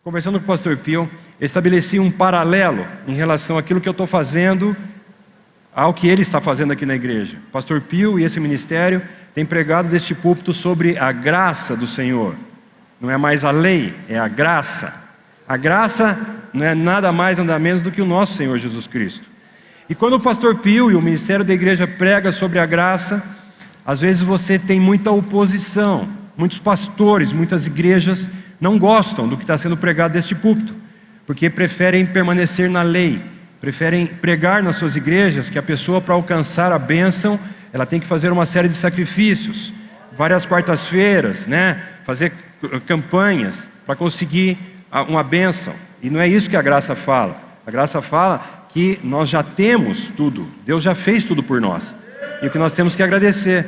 Conversando com o pastor Pio, eu estabeleci um paralelo em relação àquilo que eu estou fazendo ao que ele está fazendo aqui na igreja. O pastor Pio e esse ministério têm pregado deste púlpito sobre a graça do Senhor. Não é mais a lei, é a graça. A graça não é nada mais, nada menos do que o nosso Senhor Jesus Cristo. E quando o pastor Pio e o ministério da igreja prega sobre a graça, às vezes você tem muita oposição. Muitos pastores, muitas igrejas não gostam do que está sendo pregado deste púlpito, porque preferem permanecer na lei, preferem pregar nas suas igrejas que a pessoa, para alcançar a bênção, ela tem que fazer uma série de sacrifícios, várias quartas-feiras, fazer campanhas para conseguir uma bênção. E não é isso que a graça fala. A graça fala que nós já temos tudo, Deus já fez tudo por nós, e o que nós temos que agradecer.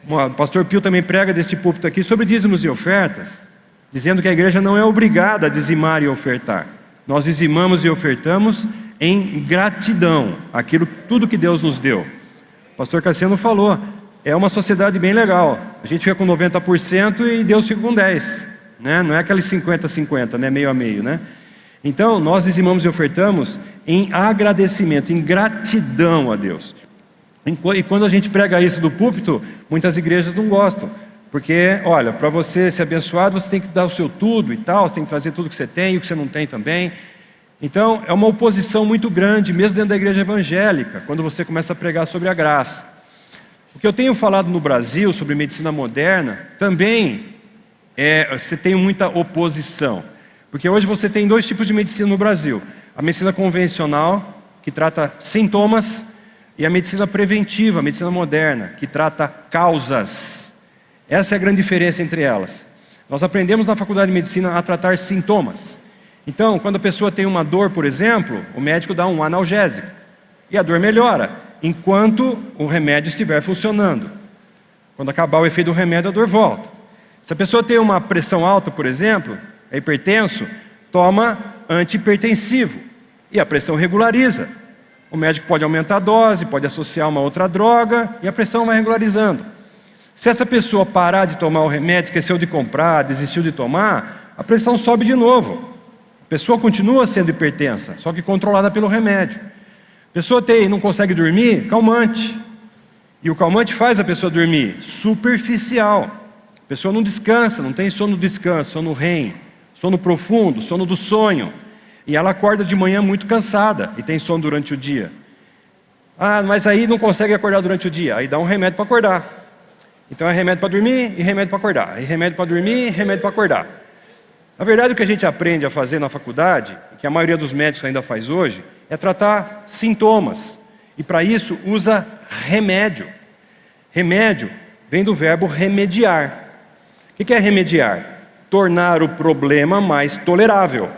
O pastor Pio também prega deste púlpito aqui sobre dízimos e ofertas, dizendo que a igreja não é obrigada a dizimar e ofertar. Nós dizimamos e ofertamos em gratidão àquilo, tudo que Deus nos deu. O pastor Cassiano falou, é uma sociedade bem legal. A gente fica com 90% e Deus fica com 10%. Não é aquele 50-50, meio a meio. Então, nós dizimamos e ofertamos em agradecimento, em gratidão a Deus. E quando a gente prega isso do púlpito, muitas igrejas não gostam. Porque, olha, para você ser abençoado, você tem que dar o seu tudo e tal, você tem que trazer tudo que você tem e o que você não tem também. Então, é uma oposição muito grande, mesmo dentro da igreja evangélica, quando você começa a pregar sobre a graça. O que eu tenho falado no Brasil sobre medicina moderna, também você tem muita oposição. Porque hoje você tem dois tipos de medicina no Brasil. A medicina convencional, que trata sintomas, e a medicina preventiva, a medicina moderna, que trata causas. Essa é a grande diferença entre elas. Nós aprendemos na faculdade de medicina a tratar sintomas. Então, quando a pessoa tem uma dor, por exemplo, o médico dá um analgésico. E a dor melhora, enquanto o remédio estiver funcionando. Quando acabar o efeito do remédio, a dor volta. Se a pessoa tem uma pressão alta, por exemplo, é hipertenso, toma antihipertensivo. E a pressão regulariza. O médico pode aumentar a dose, pode associar uma outra droga, e a pressão vai regularizando. Se essa pessoa parar de tomar o remédio, esqueceu de comprar, desistiu de tomar, a pressão sobe de novo. A pessoa continua sendo hipertensa, só que controlada pelo remédio. A pessoa não consegue dormir, calmante. E o calmante faz a pessoa dormir, superficial. A pessoa não descansa, não tem sono do descanso, sono REM, sono profundo, sono do sonho. E ela acorda de manhã muito cansada e tem sono durante o dia. Mas aí não consegue acordar durante o dia, aí dá um remédio para acordar. Então é remédio para dormir e remédio para acordar. E remédio para dormir e remédio para acordar. Na verdade, o que a gente aprende a fazer na faculdade, que a maioria dos médicos ainda faz hoje, é tratar sintomas. E para isso usa remédio. Remédio vem do verbo remediar. O que é remediar? Tornar o problema mais tolerável.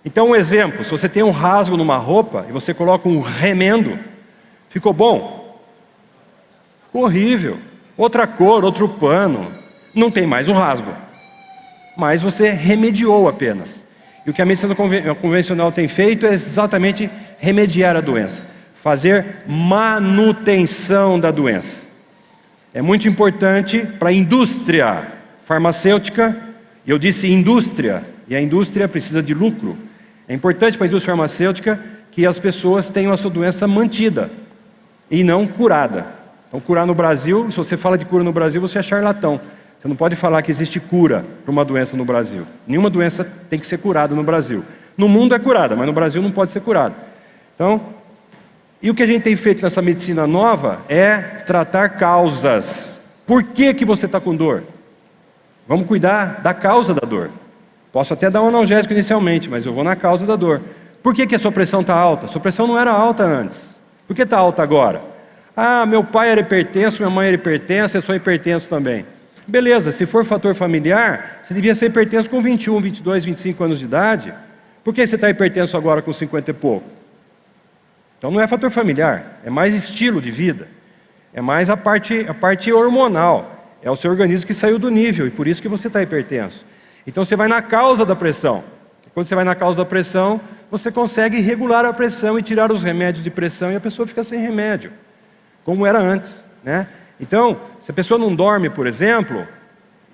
Então, um exemplo, se você tem um rasgo numa roupa e você coloca um remendo, ficou bom? Ficou horrível. Outra cor, outro pano, não tem mais o rasgo. Mas você remediou apenas. E o que a medicina convencional tem feito é exatamente remediar a doença. Fazer manutenção da doença. É muito importante para a indústria farmacêutica, e eu disse indústria, e a indústria precisa de lucro. É importante para a indústria farmacêutica que as pessoas tenham a sua doença mantida e não curada. Então, curar no Brasil, se você fala de cura no Brasil, você é charlatão. Você não pode falar que existe cura para uma doença no Brasil. Nenhuma doença tem que ser curada no Brasil. No mundo é curada, mas no Brasil não pode ser curada. Então, e o que a gente tem feito nessa medicina nova é tratar causas. Por que você está com dor? Vamos cuidar da causa da dor. Posso até dar um analgésico inicialmente, mas eu vou na causa da dor. Por que a sua pressão está alta? Sua pressão não era alta antes. Por que está alta agora? Meu pai era hipertenso, minha mãe era hipertensa, eu sou hipertenso também. Beleza, se for fator familiar, você devia ser hipertenso com 21, 22, 25 anos de idade. Por que você está hipertenso agora com 50 e pouco? Então não é fator familiar, é mais estilo de vida. É mais a parte hormonal. É o seu organismo que saiu do nível, e por isso que você está hipertenso. Então você vai na causa da pressão. Quando você vai na causa da pressão, você consegue regular a pressão e tirar os remédios de pressão, e a pessoa fica sem remédio, como era antes, Então, se a pessoa não dorme, por exemplo,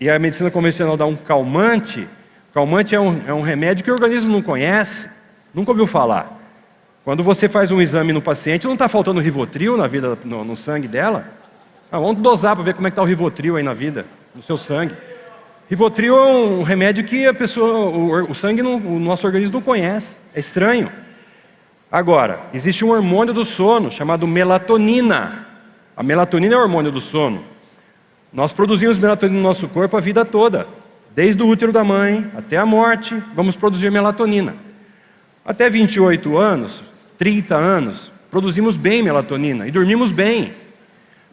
e a medicina convencional dá um calmante, Calmante é um remédio que o organismo não conhece, nunca ouviu falar. Quando você faz um exame no paciente, não está faltando Rivotril no sangue dela? Vamos dosar para ver como é que está o Rivotril aí na vida, no seu sangue. Rivotril é um remédio que a pessoa, o sangue, o nosso organismo não conhece, é estranho. Agora, existe um hormônio do sono chamado melatonina. A melatonina é o hormônio do sono. Nós produzimos melatonina no nosso corpo a vida toda. Desde o útero da mãe até a morte, vamos produzir melatonina. Até 28 anos, 30 anos, produzimos bem melatonina e dormimos bem.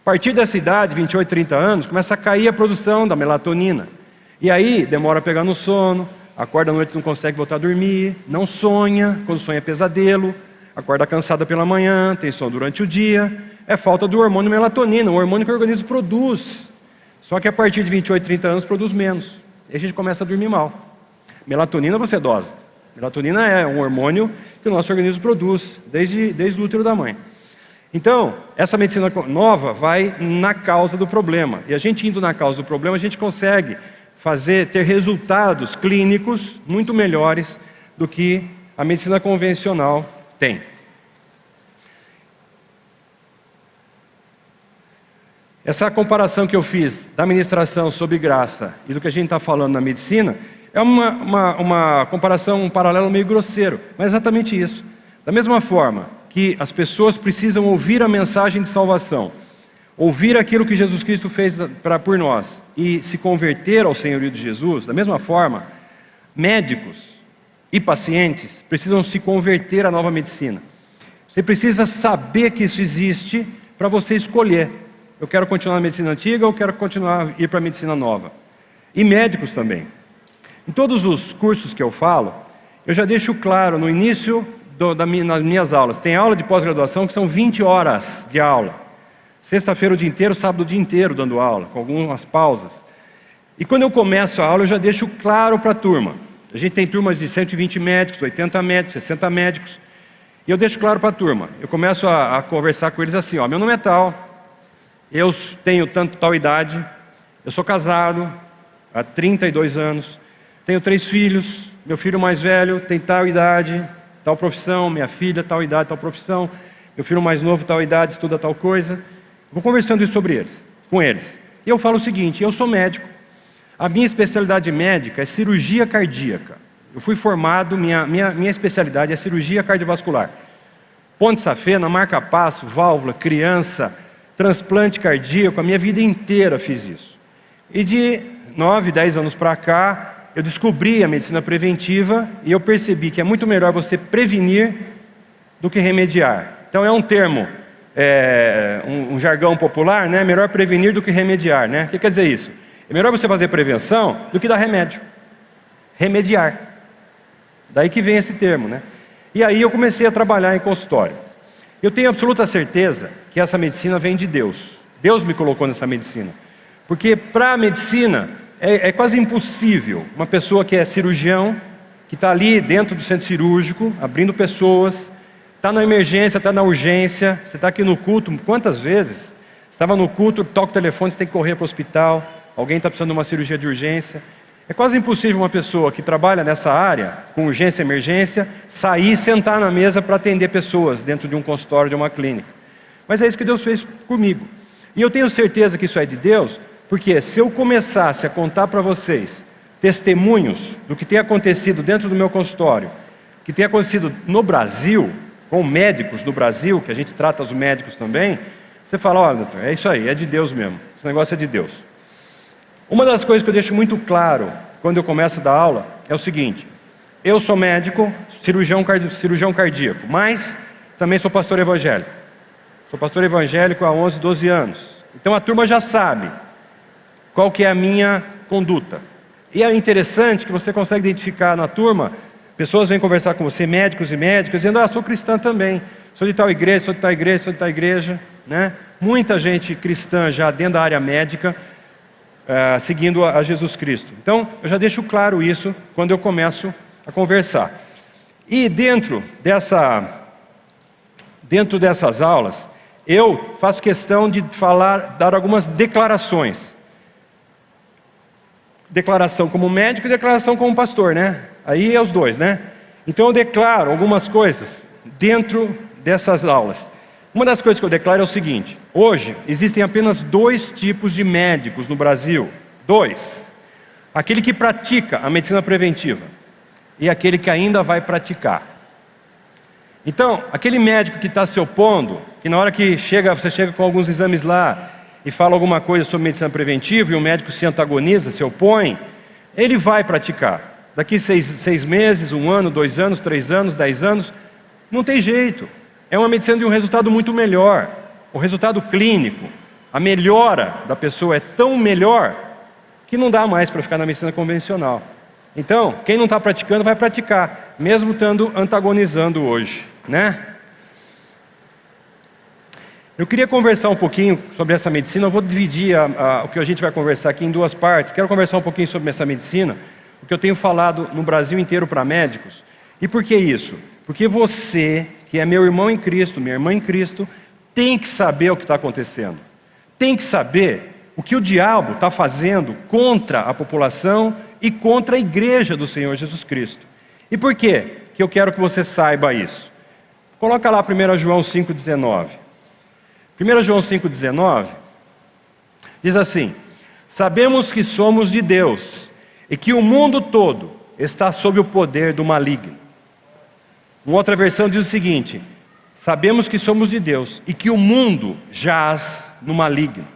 A partir dessa idade, 28, 30 anos, começa a cair a produção da melatonina. E aí, demora a pegar no sono, acorda à noite e não consegue voltar a dormir, não sonha, quando sonha é pesadelo, acorda cansada pela manhã, tem sono durante o dia. É falta do hormônio melatonina, um hormônio que o organismo produz. Só que a partir de 28, 30 anos produz menos. E a gente começa a dormir mal. Melatonina você dosa. Melatonina é um hormônio que o nosso organismo produz desde o útero da mãe. Então, essa medicina nova vai na causa do problema. E a gente indo na causa do problema, a gente consegue ter resultados clínicos muito melhores do que a medicina convencional tem. Essa comparação que eu fiz da ministração sobre graça e do que a gente está falando na medicina é uma comparação, um paralelo meio grosseiro, mas é exatamente isso. Da mesma forma que as pessoas precisam ouvir a mensagem de salvação, ouvir aquilo que Jesus Cristo fez por nós e se converter ao senhorio de Jesus, da mesma forma, médicos e pacientes precisam se converter à nova medicina. Você precisa saber que isso existe para você escolher. Eu quero continuar na medicina antiga ou quero continuar a ir para a medicina nova. E médicos também. Em todos os cursos que eu falo, eu já deixo claro no início nas minhas aulas. Tem aula de pós-graduação que são 20 horas de aula. Sexta-feira o dia inteiro, sábado o dia inteiro dando aula, com algumas pausas. E quando eu começo a aula, eu já deixo claro para a turma. A gente tem turmas de 120 médicos, 80 médicos, 60 médicos. E eu deixo claro para a turma. Eu começo a conversar com eles assim, meu nome é tal, eu tenho tal idade, eu sou casado há 32 anos, tenho 3 filhos, meu filho mais velho tem tal idade, tal profissão, minha filha tal idade, tal profissão, meu filho mais novo tal idade, estuda tal coisa. Vou conversando isso com eles. E eu falo o seguinte, eu sou médico, a minha especialidade médica é cirurgia cardíaca. Eu fui formado, minha especialidade é cirurgia cardiovascular. Ponte safena, marca-passo, válvula, criança, transplante cardíaco, a minha vida inteira fiz isso. E de 9, 10 anos para cá, eu descobri a medicina preventiva e eu percebi que é muito melhor você prevenir do que remediar. Então é um termo, um jargão popular, né? Melhor prevenir do que remediar, né? O que quer dizer isso? É melhor você fazer prevenção do que dar remédio. Remediar. Daí que vem esse termo, né? E aí eu comecei a trabalhar em consultório. Eu tenho absoluta certeza que essa medicina vem de Deus. Deus me colocou nessa medicina. Porque para a medicina é quase impossível uma pessoa que é cirurgião, que está ali dentro do centro cirúrgico, abrindo pessoas, está na emergência, está na urgência, você está aqui no culto, quantas vezes? Estava no culto, toca o telefone, você tem que correr para o hospital, alguém está precisando de uma cirurgia de urgência. É quase impossível uma pessoa que trabalha nessa área, com urgência e emergência, sair e sentar na mesa para atender pessoas dentro de um consultório, de uma clínica. Mas é isso que Deus fez comigo. E eu tenho certeza que isso é de Deus, porque se eu começasse a contar para vocês testemunhos do que tem acontecido dentro do meu consultório, que tem acontecido no Brasil, com médicos do Brasil, que a gente trata os médicos também, você fala, olha, doutor, é isso aí, é de Deus mesmo, esse negócio é de Deus. Uma das coisas que eu deixo muito claro quando eu começo a dar aula é o seguinte, eu sou médico, cirurgião cardíaco, mas também sou pastor evangélico. Sou pastor evangélico há 11, 12 anos. Então a turma já sabe qual que é a minha conduta. E é interessante que você consegue identificar na turma, pessoas vêm conversar com você, médicos e médicas, dizendo, sou cristã também, sou de tal igreja, sou de tal igreja, sou de tal igreja, né? Muita gente cristã já dentro da área médica, seguindo a Jesus Cristo. Então, eu já deixo claro isso quando eu começo a conversar. E dentro dessas aulas, eu faço questão de dar algumas declarações. declaração como médico e declaração como pastor, né? Aí é os dois, né? Então eu declaro algumas coisas dentro dessas aulas. Uma das coisas que eu declaro é o seguinte: hoje existem apenas 2 tipos de médicos no Brasil. 2. Aquele que pratica a medicina preventiva e aquele que ainda vai praticar. Então, aquele médico que está se opondo, que na hora que você chega com alguns exames lá e fala alguma coisa sobre medicina preventiva e o médico se antagoniza, se opõe, ele vai praticar. Daqui 6 meses, 1 ano, 2 anos, 3 anos, 10 anos, não tem jeito. É uma medicina de um resultado muito melhor. O resultado clínico, a melhora da pessoa é tão melhor que não dá mais para ficar na medicina convencional. Então, quem não está praticando vai praticar, mesmo estando antagonizando hoje, né? Eu queria conversar um pouquinho sobre essa medicina. Eu vou dividir o que a gente vai conversar aqui em 2 partes. Quero conversar um pouquinho sobre essa medicina, o que eu tenho falado no Brasil inteiro para médicos. E por que isso? Porque você, que é meu irmão em Cristo, minha irmã em Cristo, tem que saber o que está acontecendo. Tem que saber o que o diabo está fazendo contra a população e contra a igreja do Senhor Jesus Cristo. E por quê que eu quero que você saiba isso? Coloca lá 1 João 5,19. 1 João 5,19 diz assim: sabemos que somos de Deus e que o mundo todo está sob o poder do maligno. Uma outra versão diz o seguinte: sabemos que somos de Deus e que o mundo jaz no maligno.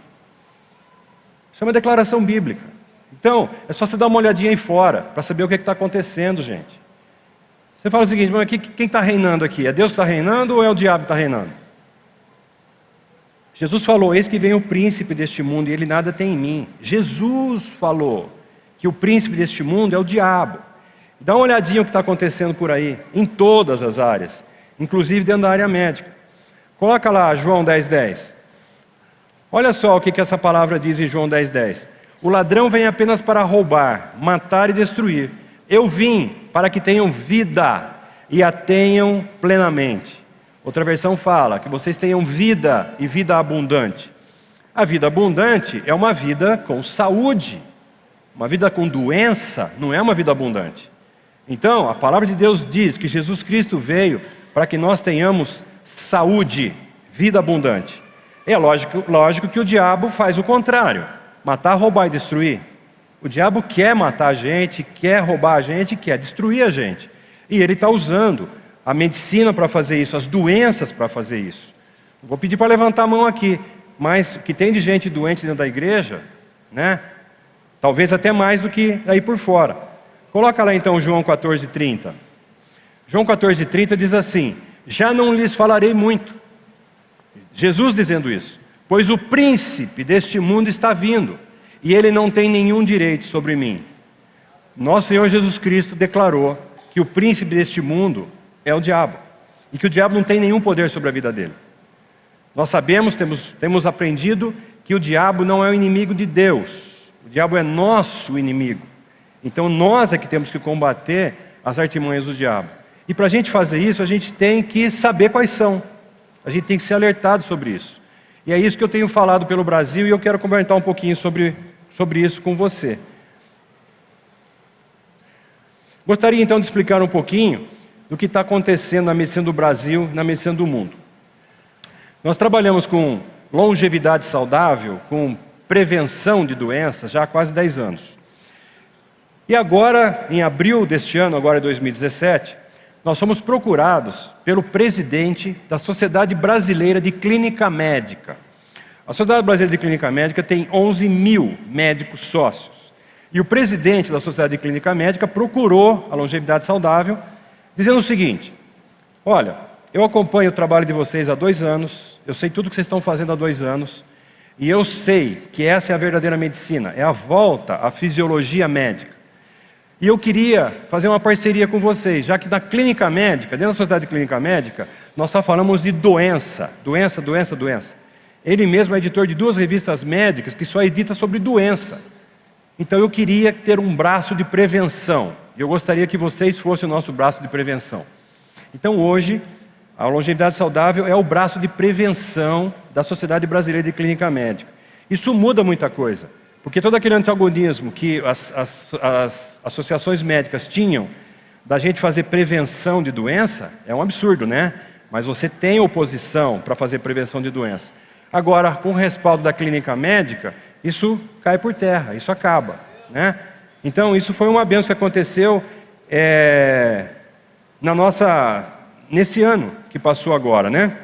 Isso é uma declaração bíblica. Então, é só você dar uma olhadinha aí fora para saber o que está acontecendo, gente. Você fala o seguinte: mas quem está reinando aqui? É Deus que está reinando ou é o diabo que está reinando? Jesus falou: eis que vem o príncipe deste mundo e ele nada tem em mim. Jesus falou que o príncipe deste mundo é o diabo. Dá uma olhadinha no que está acontecendo por aí, em todas as áreas, inclusive dentro da área médica. Coloca lá João 10,10. Olha só o que essa palavra diz em João 10,10. O ladrão vem apenas para roubar, matar e destruir. Eu vim para que tenham vida e a tenham plenamente. Outra versão fala que vocês tenham vida e vida abundante. A vida abundante é uma vida com saúde. Uma vida com doença não é uma vida abundante. Então, a palavra de Deus diz que Jesus Cristo veio para que nós tenhamos saúde, vida abundante. É lógico que o diabo faz o contrário: matar, roubar e destruir. O diabo quer matar a gente, quer roubar a gente, quer destruir a gente. E ele está usando a medicina para fazer isso, as doenças para fazer isso. Não vou pedir para levantar a mão aqui, mas o que tem de gente doente dentro da igreja, né? Talvez até mais do que aí por fora. Coloca lá então João 14,30. João 14,30 diz assim: já não lhes falarei muito. Jesus dizendo isso: pois o príncipe deste mundo está vindo, e ele não tem nenhum direito sobre mim. Nosso Senhor Jesus Cristo declarou que o príncipe deste mundo é o diabo, e que o diabo não tem nenhum poder sobre a vida dele. Nós sabemos, temos aprendido que o diabo não é o inimigo de Deus. O diabo é nosso inimigo. Então nós é que temos que combater as artimanhas do diabo. E para a gente fazer isso, a gente tem que saber quais são. A gente tem que ser alertado sobre isso. E é isso que eu tenho falado pelo Brasil, e eu quero comentar um pouquinho sobre isso com você. Gostaria então de explicar um pouquinho do que está acontecendo na medicina do Brasil, na medicina do mundo. Nós trabalhamos com longevidade saudável, com prevenção de doenças, já há quase 10 anos. E agora, em abril deste ano, agora 2017, nós fomos procurados pelo presidente da Sociedade Brasileira de Clínica Médica. A Sociedade Brasileira de Clínica Médica tem 11 mil médicos sócios. E o presidente da Sociedade de Clínica Médica procurou a longevidade saudável, dizendo o seguinte: olha, eu acompanho o trabalho de vocês há 2 anos, eu sei tudo o que vocês estão fazendo há 2 anos, e eu sei que essa é a verdadeira medicina, é a volta à fisiologia médica. E eu queria fazer uma parceria com vocês, já que na clínica médica, dentro da Sociedade de Clínica Médica, nós só falamos de doença. Ele mesmo é editor de 2 revistas médicas que só edita sobre doença. Então eu queria ter um braço de prevenção. E eu gostaria que vocês fossem o nosso braço de prevenção. Então hoje, a longevidade saudável é o braço de prevenção da Sociedade Brasileira de Clínica Médica. Isso muda muita coisa. Porque todo aquele antagonismo que as associações médicas tinham da gente fazer prevenção de doença, é um absurdo, né? Mas você tem oposição para fazer prevenção de doença. Agora, com o respaldo da clínica médica, isso cai por terra, isso acaba, né? Então, isso foi uma bênção que aconteceu nesse ano que passou agora, né?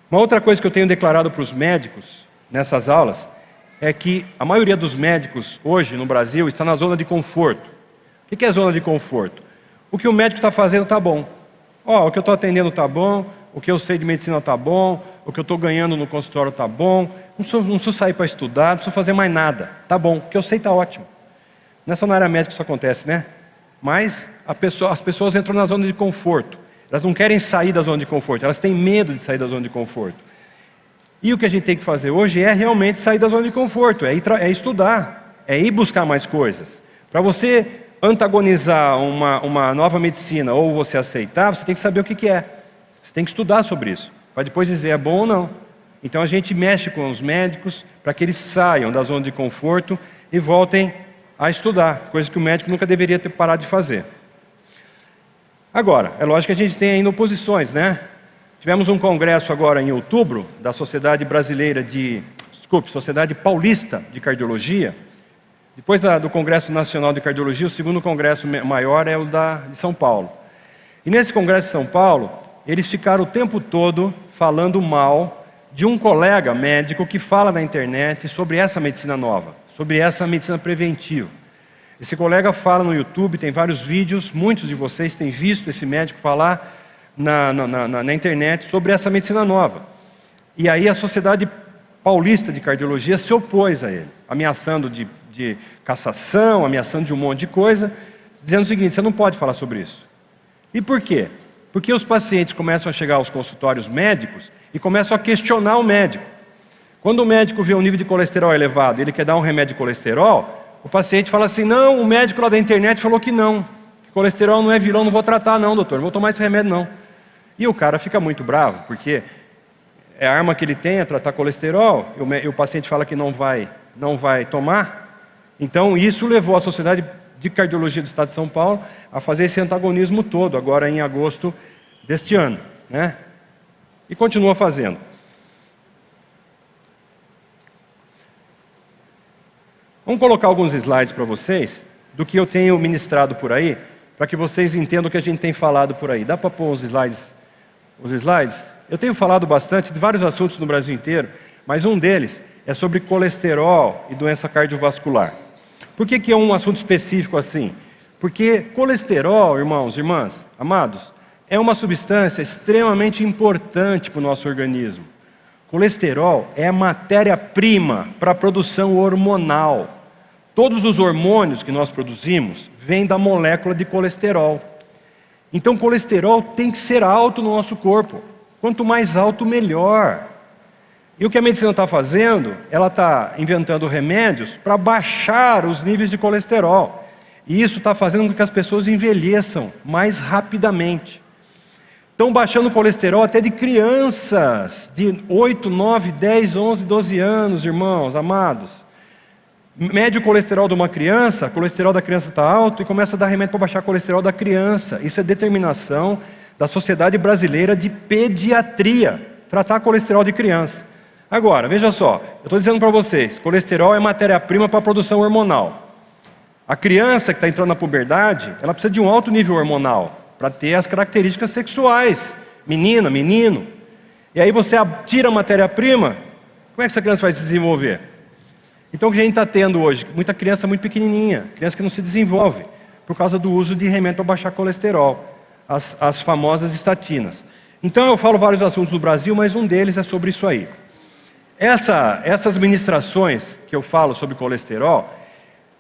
Uma outra coisa que eu tenho declarado para os médicos nessas aulas é que a maioria dos médicos hoje no Brasil está na zona de conforto. O que é zona de conforto? O que o médico está fazendo está bom. O que eu estou atendendo está bom, o que eu sei de medicina está bom, o que eu estou ganhando no consultório está bom, não preciso sair para estudar, não preciso fazer mais nada, está bom, o que eu sei está ótimo. Não é só na área médica que isso acontece, né? Mas as pessoas entram na zona de conforto. Elas não querem sair da zona de conforto, elas têm medo de sair da zona de conforto. E o que a gente tem que fazer hoje é realmente sair da zona de conforto, é estudar, é ir buscar mais coisas. Para você antagonizar uma nova medicina ou você aceitar, você tem que saber o que é. Você tem que estudar sobre isso, para depois dizer é bom ou não. Então a gente mexe com os médicos para que eles saiam da zona de conforto e voltem a estudar, coisa que o médico nunca deveria ter parado de fazer. Agora, é lógico que a gente tem ainda oposições, né? Tivemos um congresso agora em outubro da Sociedade Paulista de Cardiologia. Depois do Congresso Nacional de Cardiologia, o segundo congresso maior é o de São Paulo. E nesse congresso de São Paulo, eles ficaram o tempo todo falando mal de um colega médico que fala na internet sobre essa medicina nova, sobre essa medicina preventiva. Esse colega fala no YouTube, tem vários vídeos, muitos de vocês têm visto esse médico falar na internet sobre essa medicina nova. E aí a Sociedade Paulista de Cardiologia se opôs a ele, ameaçando de cassação, ameaçando de um monte de coisa, dizendo o seguinte: você não pode falar sobre isso. E por quê? Porque os pacientes começam a chegar aos consultórios médicos e começam a questionar o médico. Quando o médico vê um nível de colesterol elevado e ele quer dar um remédio de colesterol, o paciente fala assim: não, o médico lá da internet falou que não, que colesterol não é vilão, não vou tratar não, doutor, não vou tomar esse remédio não. E o cara fica muito bravo, porque a arma que ele tem é tratar colesterol, e o paciente fala que não vai tomar. Então isso levou a Sociedade de Cardiologia do Estado de São Paulo a fazer esse antagonismo todo, agora em agosto deste ano, né? E continua fazendo. Vamos colocar alguns slides para vocês, do que eu tenho ministrado por aí, para que vocês entendam o que a gente tem falado por aí. Dá para pôr os slides? Eu tenho falado bastante de vários assuntos no Brasil inteiro, mas um deles é sobre colesterol e doença cardiovascular. Por que é um assunto específico assim? Porque colesterol, irmãos, irmãs, amados, é uma substância extremamente importante para o nosso organismo. Colesterol é a matéria-prima para a produção hormonal. Todos os hormônios que nós produzimos vêm da molécula de colesterol. Então, colesterol tem que ser alto no nosso corpo. Quanto mais alto, melhor. E o que a medicina está fazendo? Ela está inventando remédios para baixar os níveis de colesterol. E isso está fazendo com que as pessoas envelheçam mais rapidamente. Estão baixando o colesterol até de crianças de 8, 9, 10, 11, 12 anos, irmãos, amados. Mede o colesterol de uma criança, o colesterol da criança está alto e começa a dar remédio para baixar o colesterol da criança. Isso é determinação da Sociedade Brasileira de Pediatria, tratar colesterol de criança. Agora, veja só, eu estou dizendo para vocês, colesterol é matéria-prima para a produção hormonal. A criança que está entrando na puberdade, ela precisa de um alto nível hormonal para ter as características sexuais, menina, menino. E aí você tira a matéria-prima, como é que essa criança vai se desenvolver? Então o que a gente está tendo hoje? Muita criança muito pequenininha, criança que não se desenvolve, por causa do uso de remédio para baixar colesterol, as famosas estatinas. Então eu falo vários assuntos do Brasil, mas um deles é sobre isso aí. Essas ministrações que eu falo sobre colesterol,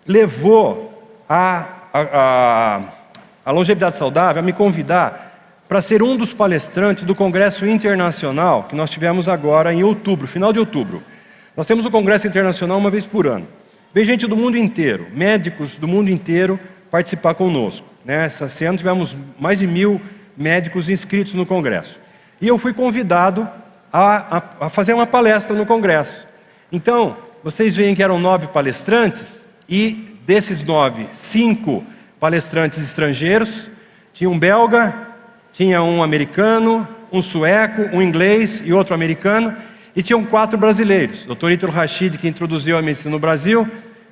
levou a Longevidade Saudável a me convidar para ser um dos palestrantes do Congresso Internacional que nós tivemos agora em outubro, final de outubro. Nós temos o Congresso Internacional uma vez por ano. Vem gente do mundo inteiro, médicos do mundo inteiro participar conosco, né? Esse ano tivemos mais de 1000 médicos inscritos no Congresso. E eu fui convidado a fazer uma palestra no congresso. Então, vocês veem que eram 9 palestrantes, e desses 9, 5 palestrantes estrangeiros, tinha um belga, tinha um americano, um sueco, um inglês e outro americano, e tinham 4 brasileiros: Dr. Ítalo Rachid, que introduziu a medicina no Brasil,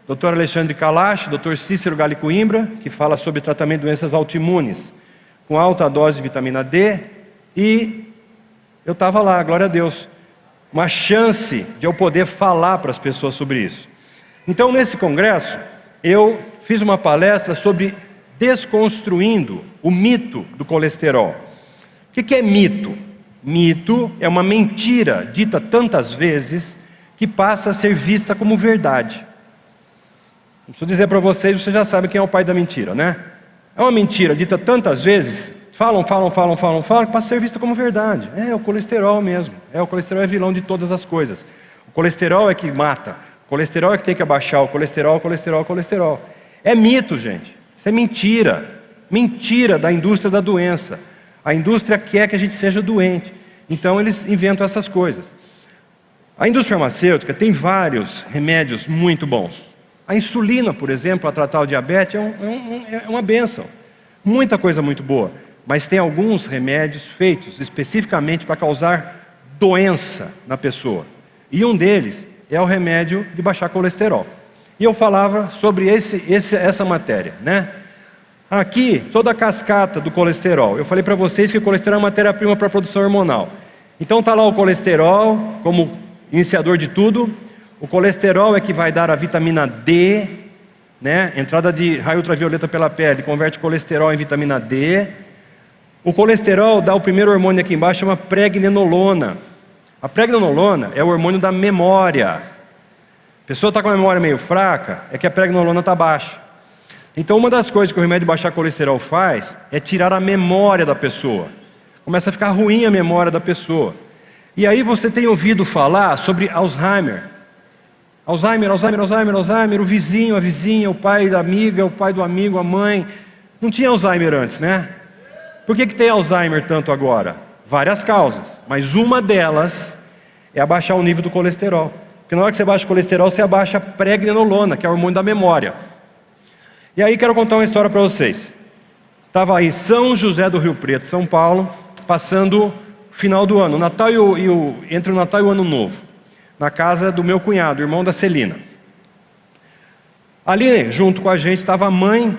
Dr. Alexandre Kalash, Dr. Cícero Gali Coimbra, que fala sobre tratamento de doenças autoimunes com alta dose de vitamina D, e eu estava lá, glória a Deus, uma chance de eu poder falar para as pessoas sobre isso. Então, nesse congresso, eu fiz uma palestra sobre desconstruindo o mito do colesterol. O que é mito? Mito é uma mentira dita tantas vezes que passa a ser vista como verdade. Não preciso dizer para vocês, vocês já sabem quem é o pai da mentira, né? É uma mentira dita tantas vezes, falam, que passa a ser vista como verdade. É o colesterol mesmo. O colesterol é vilão de todas as coisas. O colesterol é que mata. O colesterol é que tem que abaixar. O colesterol. É mito, gente. Isso é mentira. Mentira da indústria da doença. A indústria quer que a gente seja doente. Então eles inventam essas coisas. A indústria farmacêutica tem vários remédios muito bons. A insulina, por exemplo, para tratar o diabetes é uma bênção. Muita coisa muito boa. Mas tem alguns remédios feitos especificamente para causar doença na pessoa. E um deles é o remédio de baixar colesterol. E eu falava sobre essa matéria, né? Aqui, toda a cascata do colesterol. Eu falei para vocês que o colesterol é uma matéria-prima para a produção hormonal. Então está lá o colesterol como iniciador de tudo. O colesterol é que vai dar a vitamina D, né? Entrada de raio ultravioleta pela pele converte colesterol em vitamina D. O colesterol dá o primeiro hormônio aqui embaixo, chama pregnenolona. A pregnenolona é o hormônio da memória. A pessoa está com a memória meio fraca, é que a pregnenolona está baixa. Então, uma das coisas que o remédio de baixar colesterol faz é tirar a memória da pessoa. Começa a ficar ruim a memória da pessoa. E aí você tem ouvido falar sobre Alzheimer. Alzheimer, o vizinho, a vizinha, o pai da amiga, o pai do amigo, a mãe. Não tinha Alzheimer antes, né? Por que tem Alzheimer tanto agora? Várias causas, mas uma delas é abaixar o nível do colesterol. Porque na hora que você baixa o colesterol, você abaixa a pregnenolona, que é o hormônio da memória. E aí quero contar uma história para vocês. Estava aí São José do Rio Preto, São Paulo, passando o final do ano, Natal entre o Natal e o Ano Novo, na casa do meu cunhado, irmão da Celina. Ali, junto com a gente, estava a mãe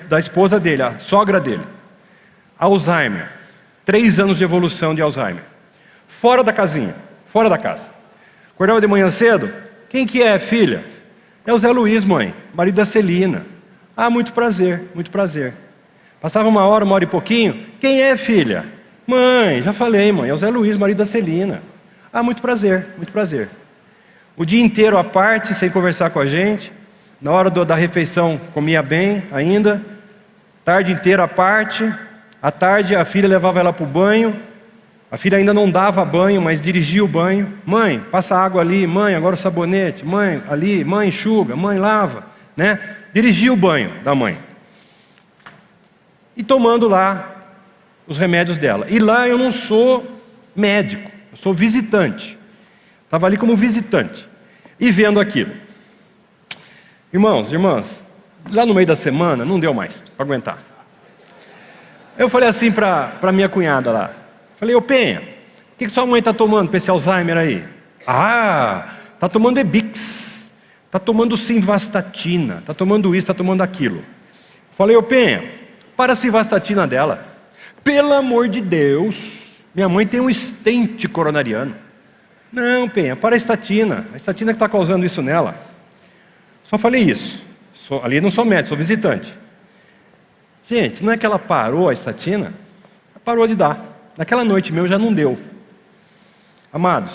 da esposa dele, a sogra dele. Alzheimer, 3 anos de evolução de Alzheimer. Fora da casinha, fora da casa. Acordava de manhã cedo, quem que é, filha? É o Zé Luiz, mãe, marido da Celina. Ah, muito prazer, muito prazer. Passava uma hora e pouquinho, quem é, filha? Mãe, já falei, mãe, é o Zé Luiz, marido da Celina. Ah, muito prazer, muito prazer. O dia inteiro à parte, sem conversar com a gente. Na hora da refeição, comia bem ainda. Tarde inteira à parte. À tarde, a filha levava ela para o banho. A filha ainda não dava banho, mas dirigia o banho. Mãe, passa água ali. Mãe, agora o sabonete. Mãe, ali. Mãe, enxuga. Mãe, lava. Né? Dirigia o banho da mãe. E tomando lá os remédios dela. E lá eu não sou médico, eu sou visitante. Estava ali como visitante. E vendo aquilo. Irmãos, irmãs, lá no meio da semana não deu mais para aguentar. Eu falei assim para minha cunhada lá. Falei, ô Penha, o que sua mãe está tomando para esse Alzheimer aí? Ah, está tomando Ebix, está tomando Simvastatina, está tomando isso, está tomando aquilo. Falei, ô Penha, para a Simvastatina dela. Pelo amor de Deus, minha mãe tem um stent coronariano. Não, Penha, para a estatina que está causando isso nela. Só falei isso. Ali não sou médico, sou visitante. Gente, não é que ela parou a estatina? Ela parou de dar. Naquela noite mesmo já não deu. Amados,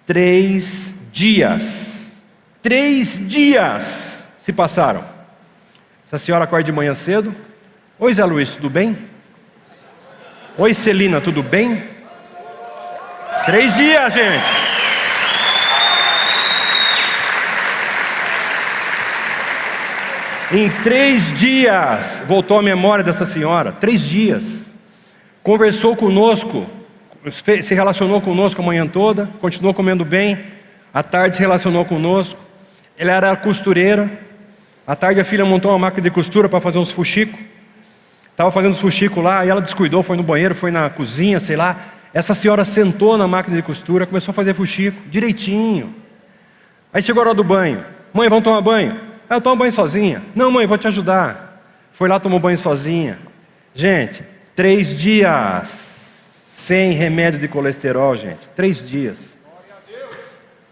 3 dias. 3 dias se passaram. Essa senhora acorda de manhã cedo. Oi, Zé Luiz, tudo bem? Oi, Celina, tudo bem? 3 dias, gente. Em 3 dias, voltou a memória dessa senhora. 3 dias. Conversou conosco se relacionou conosco a manhã toda, continuou comendo bem, à tarde se relacionou conosco. Ela era costureira. À tarde a filha montou uma máquina de costura para fazer uns fuxicos. Estava fazendo os fuxicos lá, e ela descuidou, foi no banheiro, foi na cozinha, sei lá. Essa senhora sentou na máquina de costura, começou a fazer fuxico, direitinho. Aí chegou a hora do banho. Mãe, vamos tomar banho? Eu tomo banho sozinha. Não, mãe, vou te ajudar. Foi lá, tomou banho sozinha. Gente, 3 dias sem remédio de colesterol, gente. 3 dias.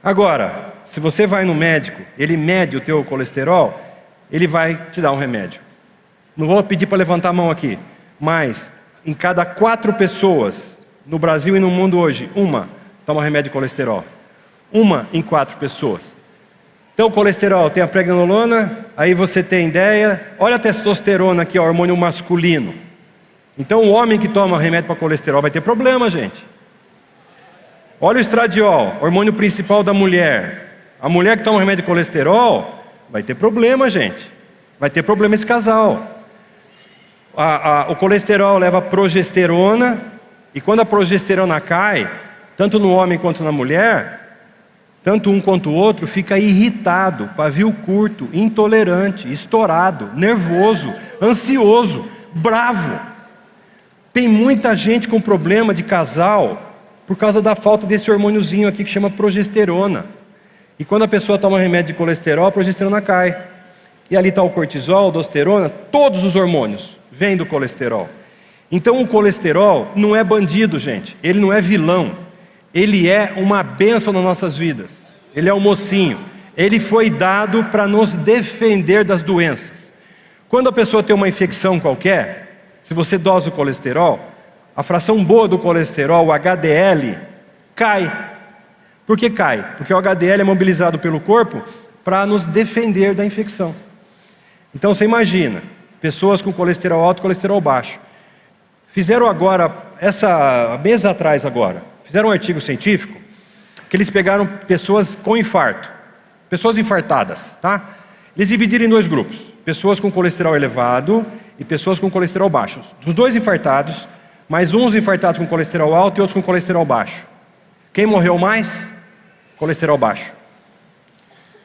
Agora, se você vai no médico, ele mede o teu colesterol, ele vai te dar um remédio. Não vou pedir para levantar a mão aqui, mas em cada 4 pessoas, no Brasil e no mundo hoje, uma toma remédio de colesterol. 1 em 4 pessoas. Então o colesterol tem a pregnenolona, aí você tem ideia, olha a testosterona aqui, ó, hormônio masculino. Então o homem que toma remédio para colesterol vai ter problema, gente. Olha o estradiol, hormônio principal da mulher. A mulher que toma remédio de colesterol vai ter problema, gente. Vai ter problema esse casal. O colesterol leva progesterona, e quando a progesterona cai, tanto no homem quanto na mulher, tanto um quanto o outro fica irritado, pavio curto, intolerante, estourado, nervoso, ansioso, bravo. Tem muita gente com problema de casal por causa da falta desse hormôniozinho aqui que chama progesterona. E quando a pessoa toma remédio de colesterol, a progesterona cai. E ali está o cortisol, a aldosterona, todos os hormônios vêm do colesterol. Então o colesterol não é bandido, gente. Ele não é vilão. Ele é uma bênção nas nossas vidas. Ele é um mocinho. Ele foi dado para nos defender das doenças. Quando a pessoa tem uma infecção qualquer, se você dosa o colesterol, a fração boa do colesterol, o HDL, cai. Por que cai? Porque o HDL é mobilizado pelo corpo para nos defender da infecção. Então você imagina, pessoas com colesterol alto e colesterol baixo. Fizeram agora, mês atrás agora, fizeram um artigo científico que eles pegaram pessoas com infarto, pessoas infartadas, tá? Eles dividiram em 2 grupos, pessoas com colesterol elevado e pessoas com colesterol baixo. Dos 2 infartados, mais uns infartados com colesterol alto e outros com colesterol baixo. Quem morreu mais? Colesterol baixo.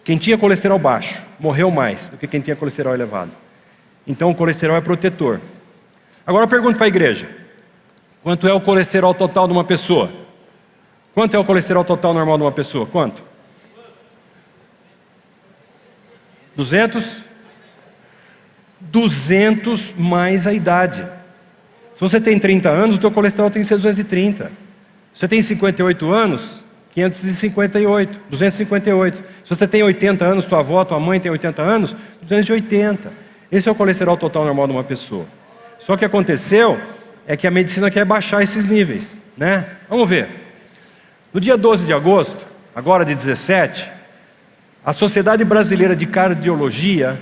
Quem tinha colesterol baixo morreu mais do que quem tinha colesterol elevado. Então o colesterol é protetor. Agora eu pergunto para a igreja: quanto é o colesterol total de uma pessoa? Quanto é o colesterol total normal de uma pessoa? Quanto? 200? 200 mais a idade. Se você tem 30 anos, o teu colesterol tem que ser 230. Se você tem 58 anos, 558, 258. Se você tem 80 anos, tua avó, tua mãe tem 80 anos, 280. Esse é o colesterol total normal de uma pessoa. Só que aconteceu é que a medicina quer baixar esses níveis, né? Vamos ver. No dia 12 de agosto, agora de 17, a Sociedade Brasileira de Cardiologia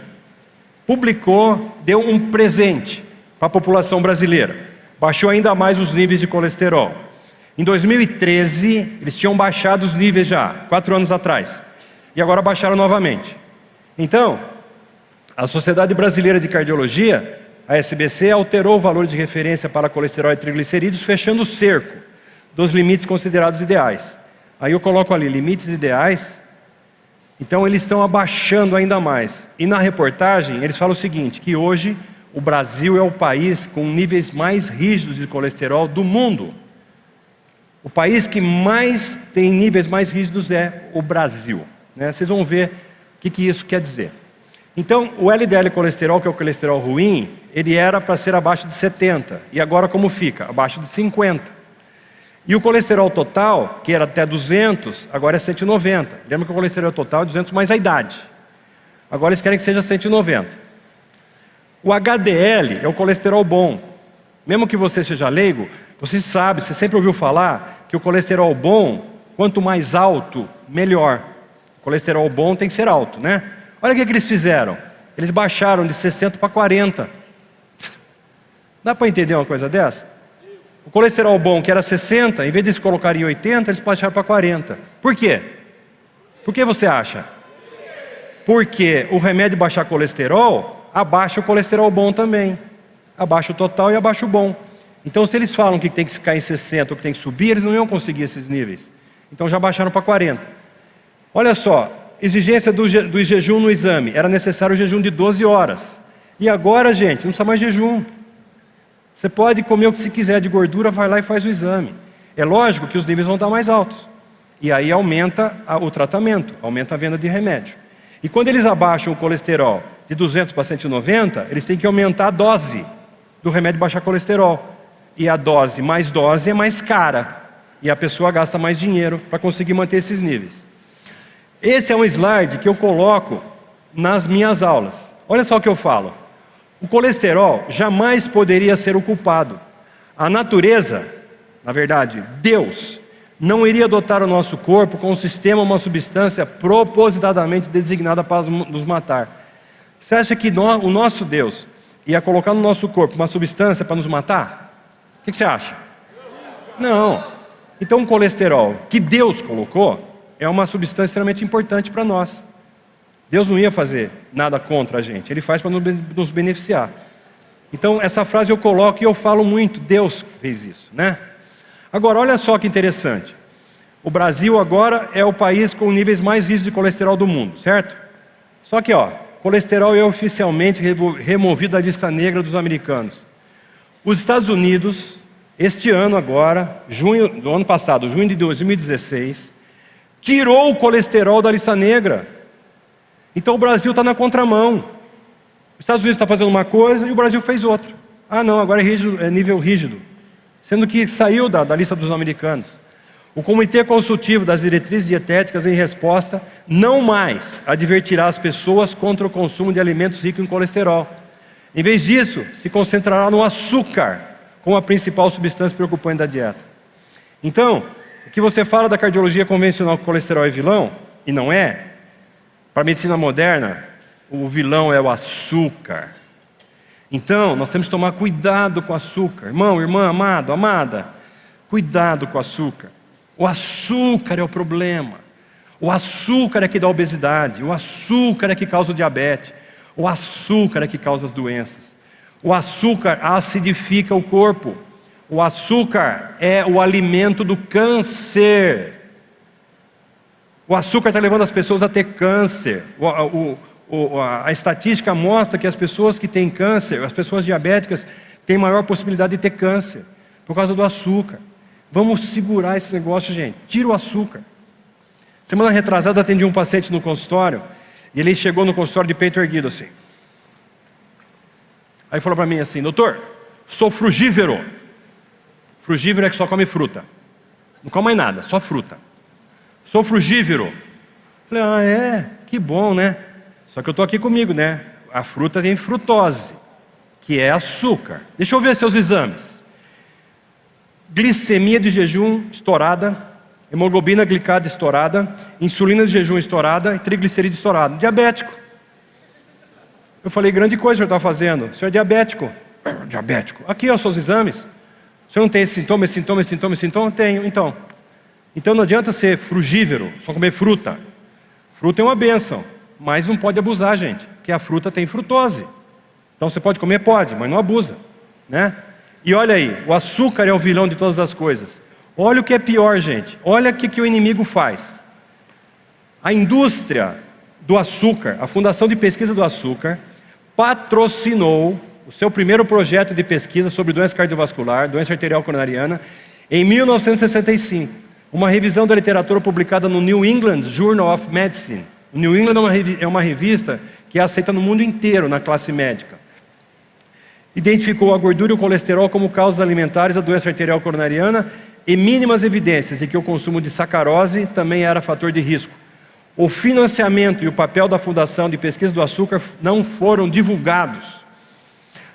deu um presente para a população brasileira. Baixou ainda mais os níveis de colesterol. Em 2013, eles tinham baixado os níveis já, 4 anos atrás. E agora baixaram novamente. Então, a Sociedade Brasileira de Cardiologia, a SBC, alterou o valor de referência para colesterol e triglicerídeos, fechando o cerco dos limites considerados ideais. Aí eu coloco ali, limites ideais. Então eles estão abaixando ainda mais. E na reportagem eles falam o seguinte, que hoje o Brasil é o país com níveis mais rígidos de colesterol do mundo. O país que mais tem níveis mais rígidos é o Brasil, né? Vocês vão ver o que isso quer dizer. Então o LDL colesterol, que é o colesterol ruim, ele era para ser abaixo de 70. E agora como fica? Abaixo de 50. E o colesterol total, que era até 200, agora é 190. Lembra que o colesterol total é 200 mais a idade. Agora eles querem que seja 190. O HDL é o colesterol bom. Mesmo que você seja leigo, você sabe, você sempre ouviu falar que o colesterol bom, quanto mais alto, melhor. O colesterol bom tem que ser alto, né? Olha o que eles fizeram. Eles baixaram de 60 para 40. Dá para entender uma coisa dessa? O colesterol bom, que era 60, em vez de eles colocarem 80, eles baixaram para 40. Por quê? Por que você acha? Porque o remédio baixar colesterol, abaixa o colesterol bom também. Abaixa o total e abaixa o bom. Então, se eles falam que tem que ficar em 60 ou que tem que subir, eles não iam conseguir esses níveis. Então, já baixaram para 40. Olha só, exigência do jejum no exame. Era necessário o jejum de 12 horas. E agora, gente, não precisa mais jejum. Você pode comer o que você quiser de gordura, vai lá e faz o exame. É lógico que os níveis vão estar mais altos. E aí aumenta o tratamento, aumenta a venda de remédio. E quando eles abaixam o colesterol de 200 para 190, eles têm que aumentar a dose do remédio baixar colesterol. E a dose é mais cara. E a pessoa gasta mais dinheiro para conseguir manter esses níveis. Esse é um slide que eu coloco nas minhas aulas. Olha só o que eu falo. O colesterol jamais poderia ser o culpado. A natureza, na verdade, Deus, não iria dotar o nosso corpo com um sistema, uma substância propositadamente designada para nos matar. Você acha que o nosso Deus ia colocar no nosso corpo uma substância para nos matar? O que você acha? Não. Então o colesterol que Deus colocou é uma substância extremamente importante para nós. Deus não ia fazer nada contra a gente, Ele faz para nos beneficiar. Então essa frase eu coloco e eu falo muito, Deus fez isso, né? Agora olha só que interessante. O Brasil agora é o país com níveis mais rígidos de colesterol do mundo, certo? Só que colesterol é oficialmente removido da lista negra dos americanos. Os Estados Unidos, este ano agora, junho do ano passado, junho de 2016, tirou o colesterol da lista negra. Então o Brasil está na contramão. Os Estados Unidos está fazendo uma coisa e o Brasil fez outra. Ah não, agora é nível rígido. Sendo que saiu da lista dos americanos. O Comitê Consultivo das Diretrizes Dietéticas, em resposta, não mais advertirá as pessoas contra o consumo de alimentos ricos em colesterol. Em vez disso, se concentrará no açúcar, como a principal substância preocupante da dieta. Então, o que você fala da cardiologia convencional que o colesterol é vilão, e não é, para a medicina moderna, o vilão é o açúcar. Então, nós temos que tomar cuidado com o açúcar. Irmão, irmã, amado, amada, cuidado com o açúcar. O açúcar é o problema. O açúcar é que dá obesidade. O açúcar é que causa o diabetes. O açúcar é que causa as doenças. O açúcar acidifica o corpo. O açúcar é o alimento do câncer. O açúcar está levando as pessoas a ter câncer. A estatística mostra que as pessoas que têm câncer, as pessoas diabéticas, têm maior possibilidade de ter câncer, por causa do açúcar. Vamos segurar esse negócio, gente. Tira o açúcar. Semana retrasada atendi um paciente no consultório, e ele chegou no consultório de peito erguido assim. Aí falou para mim assim, doutor, sou frugívoro. Frugívoro é que só come fruta. Não come mais nada, só fruta. Sou frugívoro. Falei, que bom, né? Só que eu estou aqui comigo, né? A fruta tem frutose, que é açúcar. Deixa eu ver seus exames. Glicemia de jejum estourada, hemoglobina glicada estourada, insulina de jejum estourada e triglicerídeo estourado. Diabético. Eu falei, grande coisa que o senhor está fazendo. O senhor é diabético. Diabético. Aqui, os seus exames. O senhor não tem esse sintoma, esse sintoma, esse sintoma, esse sintoma? Tenho, então. Então não adianta ser frugívoro, só comer fruta. Fruta é uma bênção, mas não pode abusar, gente, porque a fruta tem frutose. Então você pode comer? Pode, mas não abusa, né? E olha aí, o açúcar é o vilão de todas as coisas. Olha o que é pior, gente. Olha o que o inimigo faz. A indústria do açúcar, a Fundação de Pesquisa do Açúcar, patrocinou o seu primeiro projeto de pesquisa sobre doença cardiovascular, doença arterial coronariana, em 1965. Uma revisão da literatura publicada no New England Journal of Medicine. O New England é uma revista que é aceita no mundo inteiro na classe médica. Identificou a gordura e o colesterol como causas alimentares da doença arterial coronariana e mínimas evidências de que o consumo de sacarose também era fator de risco. O financiamento e o papel da Fundação de Pesquisa do Açúcar não foram divulgados.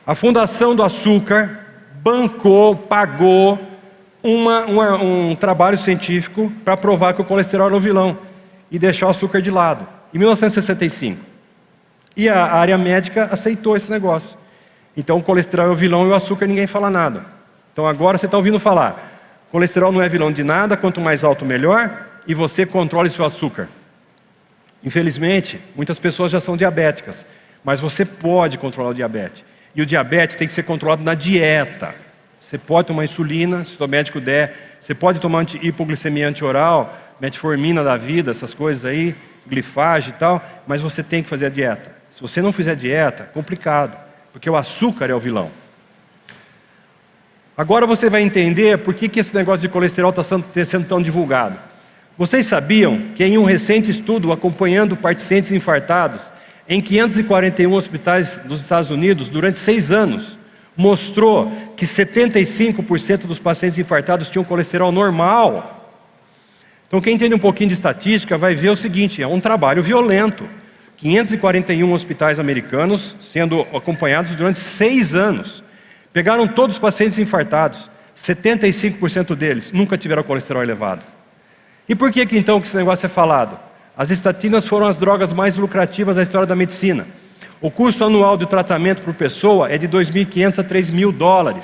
A Fundação do Açúcar bancou, pagou um trabalho científico para provar que o colesterol era o vilão e deixar o açúcar de lado, em 1965. E a área médica aceitou esse negócio. Então o colesterol é o vilão e o açúcar ninguém fala nada. Então agora você está ouvindo falar, colesterol não é vilão de nada, quanto mais alto melhor, e você controle seu açúcar. Infelizmente, muitas pessoas já são diabéticas, mas você pode controlar o diabetes. E o diabetes tem que ser controlado na dieta. Você pode tomar insulina, se o médico der. Você pode tomar hipoglicemia antioral, metformina da vida, essas coisas aí, glifage e tal, mas você tem que fazer a dieta. Se você não fizer dieta, complicado, porque o açúcar é o vilão. Agora você vai entender por que esse negócio de colesterol está sendo tão divulgado. Vocês sabiam que em um recente estudo acompanhando pacientes infartados em 541 hospitais dos Estados Unidos durante 6 anos, mostrou que 75% dos pacientes infartados tinham colesterol normal. Então quem entende um pouquinho de estatística vai ver o seguinte, é um trabalho violento. 541 hospitais americanos sendo acompanhados durante 6 anos. Pegaram todos os pacientes infartados, 75% deles nunca tiveram colesterol elevado. E por que então que esse negócio é falado? As estatinas foram as drogas mais lucrativas da história da medicina. O custo anual de tratamento por pessoa é de $2.500 a $3.000.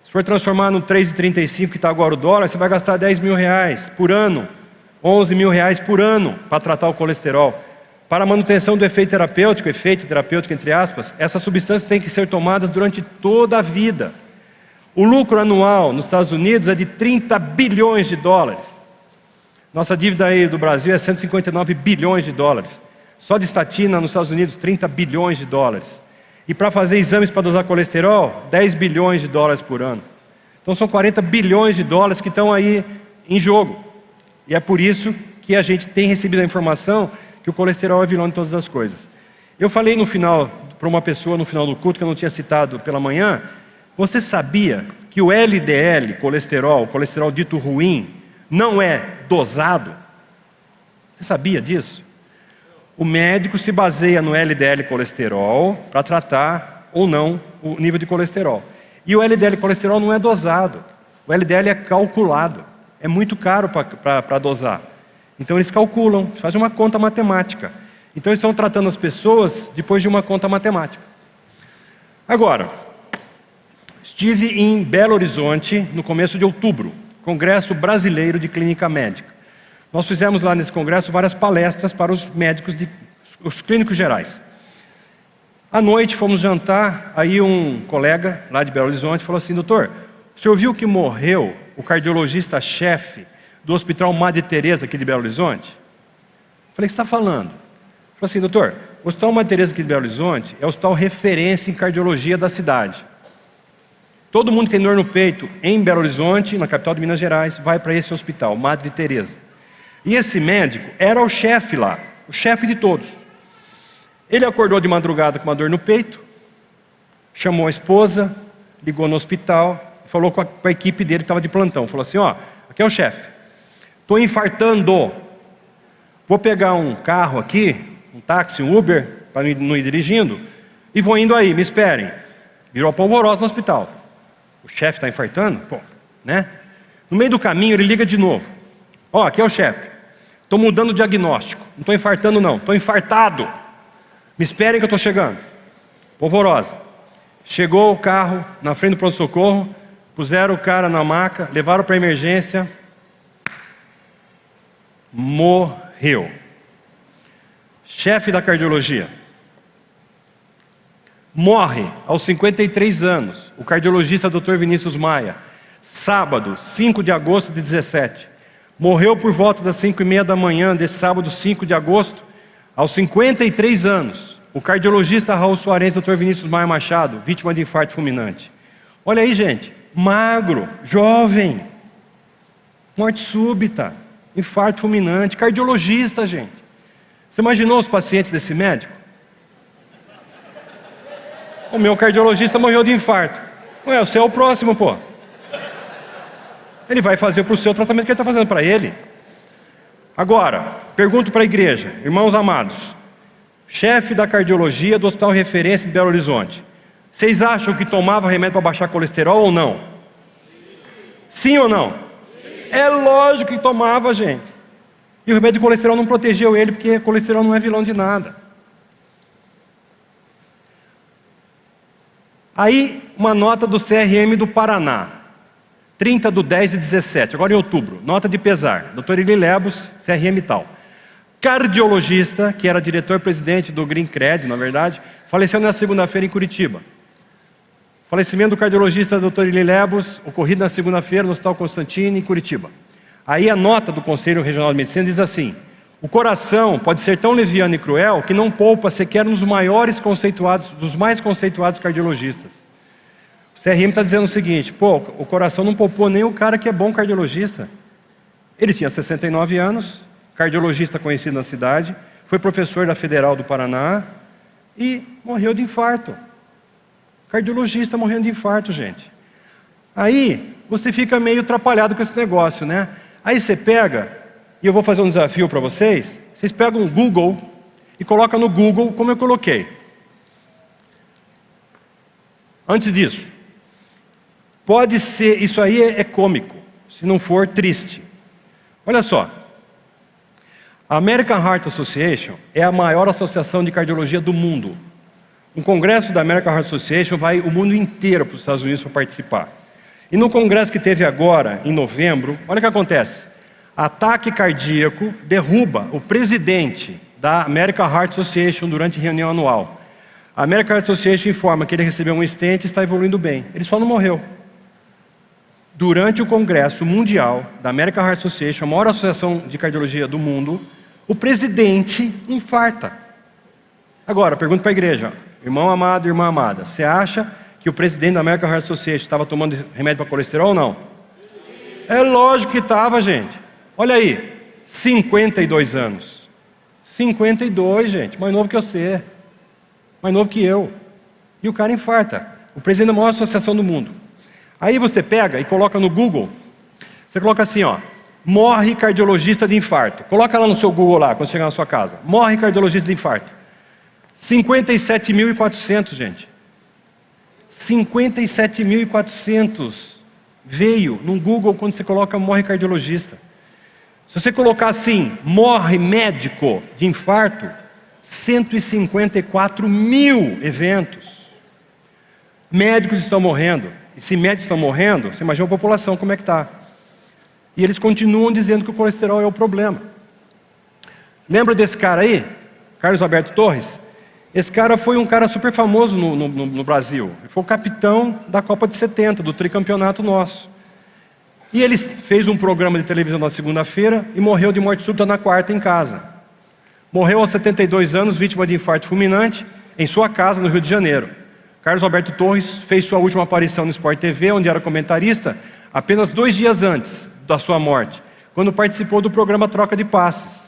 Se for transformar no 3,35 que está agora o dólar, você vai gastar R$10.000 por ano, R$11.000 por ano para tratar o colesterol. Para a manutenção do efeito terapêutico entre aspas, essas substâncias têm que ser tomadas durante toda a vida. O lucro anual nos Estados Unidos é de $30 bilhões. Nossa dívida aí do Brasil é $159 bilhões. Só de estatina nos Estados Unidos, $30 bilhões. E para fazer exames para dosar colesterol, $10 bilhões por ano. Então são $40 bilhões que estão aí em jogo. E é por isso que a gente tem recebido a informação que o colesterol é vilão de todas as coisas. Eu falei no final, para uma pessoa no final do culto, que eu não tinha citado pela manhã, você sabia que o LDL, o colesterol dito ruim, não é dosado? Você sabia disso? O médico se baseia no LDL colesterol para tratar ou não o nível de colesterol. E o LDL colesterol não é dosado. O LDL é calculado. É muito caro para dosar. Então eles calculam, fazem uma conta matemática. Então eles estão tratando as pessoas depois de uma conta matemática. Agora, estive em Belo Horizonte no começo de outubro, Congresso Brasileiro de Clínica Médica. Nós fizemos lá nesse congresso várias palestras para os médicos, os clínicos gerais. À noite fomos jantar, aí um colega lá de Belo Horizonte falou assim: doutor, o senhor viu que morreu o cardiologista-chefe do Hospital Madre Teresa aqui de Belo Horizonte? Falei, o que você está falando? Ele falou assim, doutor, o Hospital Madre Teresa aqui de Belo Horizonte é o hospital referência em cardiologia da cidade. Todo mundo que tem dor no peito em Belo Horizonte, na capital de Minas Gerais, vai para esse hospital, Madre Teresa. E esse médico era o chefe lá, o chefe de todos. Ele acordou de madrugada com uma dor no peito, chamou a esposa, ligou no hospital, falou com a equipe dele que estava de plantão. Falou assim, ó, aqui é o chefe, estou infartando, vou pegar um carro aqui, um táxi, um Uber, para não ir dirigindo, e vou indo aí, me esperem. Virou a polvorosa no hospital. O chefe está infartando? Pô, né? No meio do caminho ele liga de novo. Ó, aqui é o chefe. Estou mudando o diagnóstico. Não estou infartando não, estou infartado. Me esperem que eu estou chegando. Polvorosa. Chegou o carro na frente do pronto-socorro, puseram o cara na maca, levaram para a emergência. Morreu. Chefe da cardiologia. Morre aos 53 anos, o cardiologista Dr. Vinícius Maia, sábado, 5 de agosto de 17. Morreu por volta das 5:30 da manhã desse sábado, 5 de agosto, aos 53 anos. O cardiologista Raul Soares, Dr. Vinícius Maia Machado, vítima de infarto fulminante. Olha aí, gente, magro, jovem, morte súbita, infarto fulminante, cardiologista, gente. Você imaginou os pacientes desse médico? O meu cardiologista morreu de infarto. Ué, você é o próximo, pô. Ele vai fazer para o seu tratamento que ele está fazendo para ele. Agora, pergunto para a igreja, irmãos amados, chefe da cardiologia do Hospital Referência de Belo Horizonte, vocês acham que tomava remédio para baixar colesterol ou não? Sim ou não? Sim. É lógico que tomava, gente. E o remédio de colesterol não protegeu ele, porque colesterol não é vilão de nada. Aí, uma nota do CRM do Paraná, 30/10/17, agora em outubro, nota de pesar, Dr. Eli Lebos, CRM tal. Cardiologista, que era diretor-presidente do Green Cred, na verdade, faleceu na segunda-feira em Curitiba. Falecimento do cardiologista Dr. Ili Lebos, ocorrido na segunda-feira no Hospital Constantini, em Curitiba. Aí a nota do Conselho Regional de Medicina diz assim: o coração pode ser tão leviano e cruel que não poupa sequer um dos mais conceituados cardiologistas. O CRM está dizendo o seguinte: pô, o coração não poupou nem o cara que é bom cardiologista. Ele tinha 69 anos, cardiologista conhecido na cidade, foi professor da Federal do Paraná e morreu de infarto. Cardiologista morrendo de infarto, gente. Aí você fica meio atrapalhado com esse negócio, né? Aí você pega, e eu vou fazer um desafio para vocês, vocês pegam o Google e colocam no Google como eu coloquei. Antes disso, pode ser, isso aí é cômico, se não for triste. Olha só, a American Heart Association é a maior associação de cardiologia do mundo. Um congresso da American Heart Association vai o mundo inteiro para os Estados Unidos para participar. E no congresso que teve agora, em novembro, olha o que acontece. Ataque cardíaco derruba o presidente da American Heart Association durante reunião anual. A American Heart Association informa que ele recebeu um stent e está evoluindo bem. Ele só não morreu. Durante o congresso mundial da American Heart Association, a maior associação de cardiologia do mundo, o presidente infarta. Agora, pergunto para a igreja: irmão amado, irmã amada, você acha que o presidente da American Heart Association estava tomando remédio para colesterol ou não? Sim. É lógico que estava, gente. Olha aí, 52 anos. 52, gente, mais novo que você. Mais novo que eu. E o cara infarta. O presidente da maior associação do mundo. Aí você pega e coloca no Google. Você coloca assim, ó: morre cardiologista de infarto. Coloca lá no seu Google lá, quando chegar na sua casa. Morre cardiologista de infarto. 57.400, gente. 57.400 veio no Google quando você coloca morre cardiologista. Se você colocar assim, morre médico de infarto, 154 mil eventos. Médicos estão morrendo. E se médicos estão morrendo, você imagina a população como é que está. E eles continuam dizendo que o colesterol é o problema. Lembra desse cara aí? Carlos Alberto Torres? Esse cara foi um cara super famoso no Brasil. Ele foi o capitão da Copa de 70, do tricampeonato nosso. E ele fez um programa de televisão na segunda-feira e morreu de morte súbita na quarta em casa. Morreu aos 72 anos, vítima de infarto fulminante, em sua casa, no Rio de Janeiro. Carlos Alberto Torres fez sua última aparição no Sport TV, onde era comentarista, apenas 2 dias antes da sua morte, quando participou do programa Troca de Passes.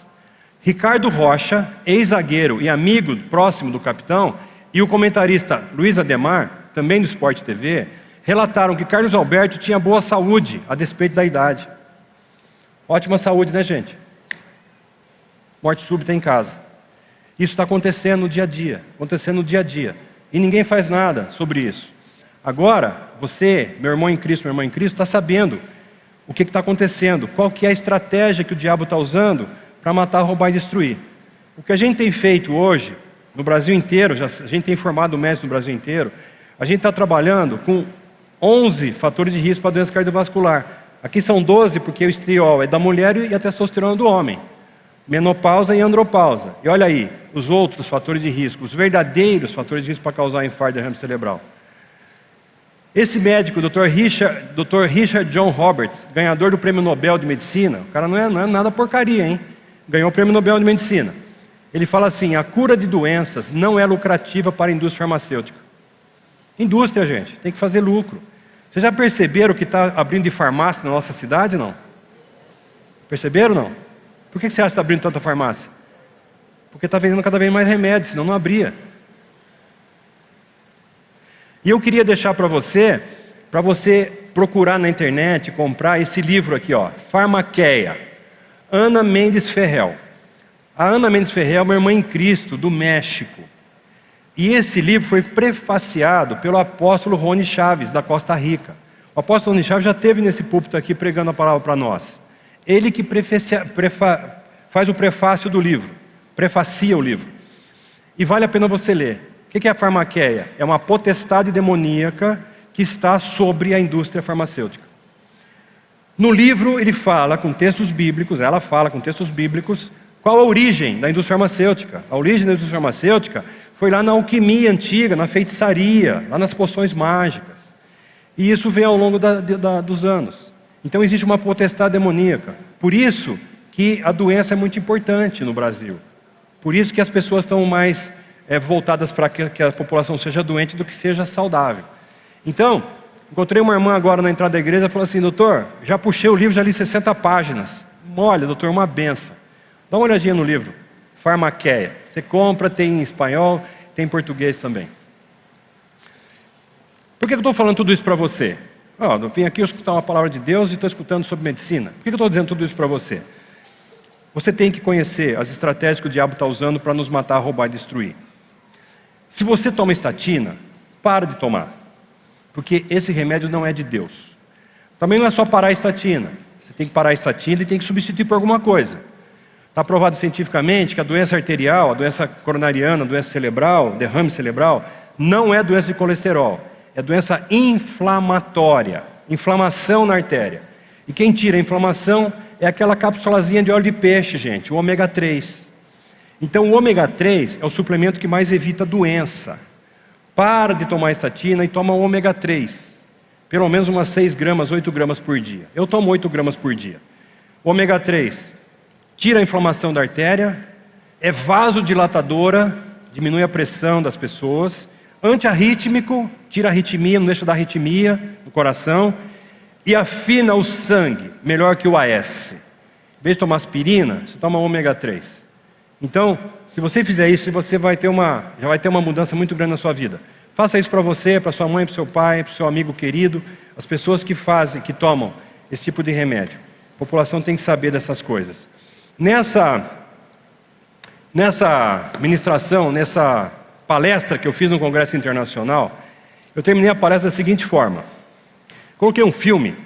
Ricardo Rocha, ex-zagueiro e amigo próximo do capitão, e o comentarista Luiz Ademar, também do Sport TV, relataram que Carlos Alberto tinha boa saúde, a despeito da idade. Ótima saúde, né, gente? Morte súbita em casa. Isso está acontecendo no dia a dia, E ninguém faz nada sobre isso. Agora, você, meu irmão em Cristo, minha irmã em Cristo, está sabendo o que está acontecendo, qual que é a estratégia que o diabo está usando para matar, roubar e destruir. O que a gente tem feito hoje, no Brasil inteiro, a gente tem formado médicos no Brasil inteiro, a gente está trabalhando com 11 fatores de risco para doença cardiovascular. Aqui são 12 porque o estriol é da mulher e a testosterona do homem. Menopausa e andropausa. E olha aí, os outros fatores de risco, os verdadeiros fatores de risco para causar infarto e derrame cerebral. Esse médico, Dr. Richard John Roberts, ganhador do Prêmio Nobel de Medicina, o cara não é nada porcaria, hein? Ganhou o Prêmio Nobel de Medicina. Ele fala assim: a cura de doenças não é lucrativa para a indústria farmacêutica. Indústria, gente, tem que fazer lucro. Vocês já perceberam o que está abrindo de farmácia na nossa cidade, não? Perceberam, não? Por que você acha que está abrindo tanta farmácia? Porque está vendendo cada vez mais remédio, senão não abria. E eu queria deixar para você procurar na internet, comprar esse livro aqui, ó, Farmaqueia, Ana Mendes Ferrell. A Ana Mendes Ferrell é uma irmã em Cristo, do México. E esse livro foi prefaciado pelo apóstolo Rony Chaves, da Costa Rica. O apóstolo Rony Chaves já esteve nesse púlpito aqui pregando a palavra para nós. Ele que faz o prefácio do livro, prefacia o livro. E vale a pena você ler. O que é a farmaqueia? É uma potestade demoníaca que está sobre a indústria farmacêutica. No livro ele fala com textos bíblicos, ela fala com textos bíblicos, qual a origem da indústria farmacêutica. A origem da indústria farmacêutica foi lá na alquimia antiga, na feitiçaria, lá nas poções mágicas. E isso vem ao longo dos anos. Então existe uma potestade demoníaca. Por isso que a doença é muito importante no Brasil. Por isso que as pessoas estão mais voltadas para que a população seja doente do que seja saudável. Então, encontrei uma irmã agora na entrada da igreja e falou assim: doutor, já puxei o livro, já li 60 páginas. Olha, doutor, uma benção. Dá uma olhadinha no livro, Farmaqueia. Você compra, tem em espanhol, tem em português também. Por que eu estou falando tudo isso para você? Eu vim aqui escutar uma palavra de Deus e estou escutando sobre medicina. Por que eu estou dizendo tudo isso para você? Você tem que conhecer as estratégias que o diabo está usando para nos matar, roubar e destruir. Se você toma estatina, para de tomar. Porque esse remédio não é de Deus. Também não é só parar a estatina. Você tem que parar a estatina e tem que substituir por alguma coisa. Está provado cientificamente que a doença arterial, a doença coronariana, a doença cerebral, derrame cerebral, não é doença de colesterol. É doença inflamatória. Inflamação na artéria. E quem tira a inflamação é aquela cápsulazinha de óleo de peixe, gente, o ômega 3. Então o ômega 3 é o suplemento que mais evita doença. Para de tomar estatina e toma o ômega 3. Pelo menos umas 6 gramas, 8 gramas por dia. Eu tomo 8 gramas por dia. O ômega 3 tira a inflamação da artéria, é vasodilatadora, diminui a pressão das pessoas, antiarrítmico, tira a arritmia, não deixa dar arritmia no coração, e afina o sangue, melhor que o AS. Em vez de tomar aspirina, você toma ômega 3. Então, se você fizer isso, você já vai ter uma mudança muito grande na sua vida. Faça isso para você, para sua mãe, para o seu pai, para o seu amigo querido, as pessoas que tomam esse tipo de remédio. A população tem que saber dessas coisas. Nessa ministração, nessa palestra que eu fiz no Congresso Internacional, eu terminei a palestra da seguinte forma. Coloquei um filme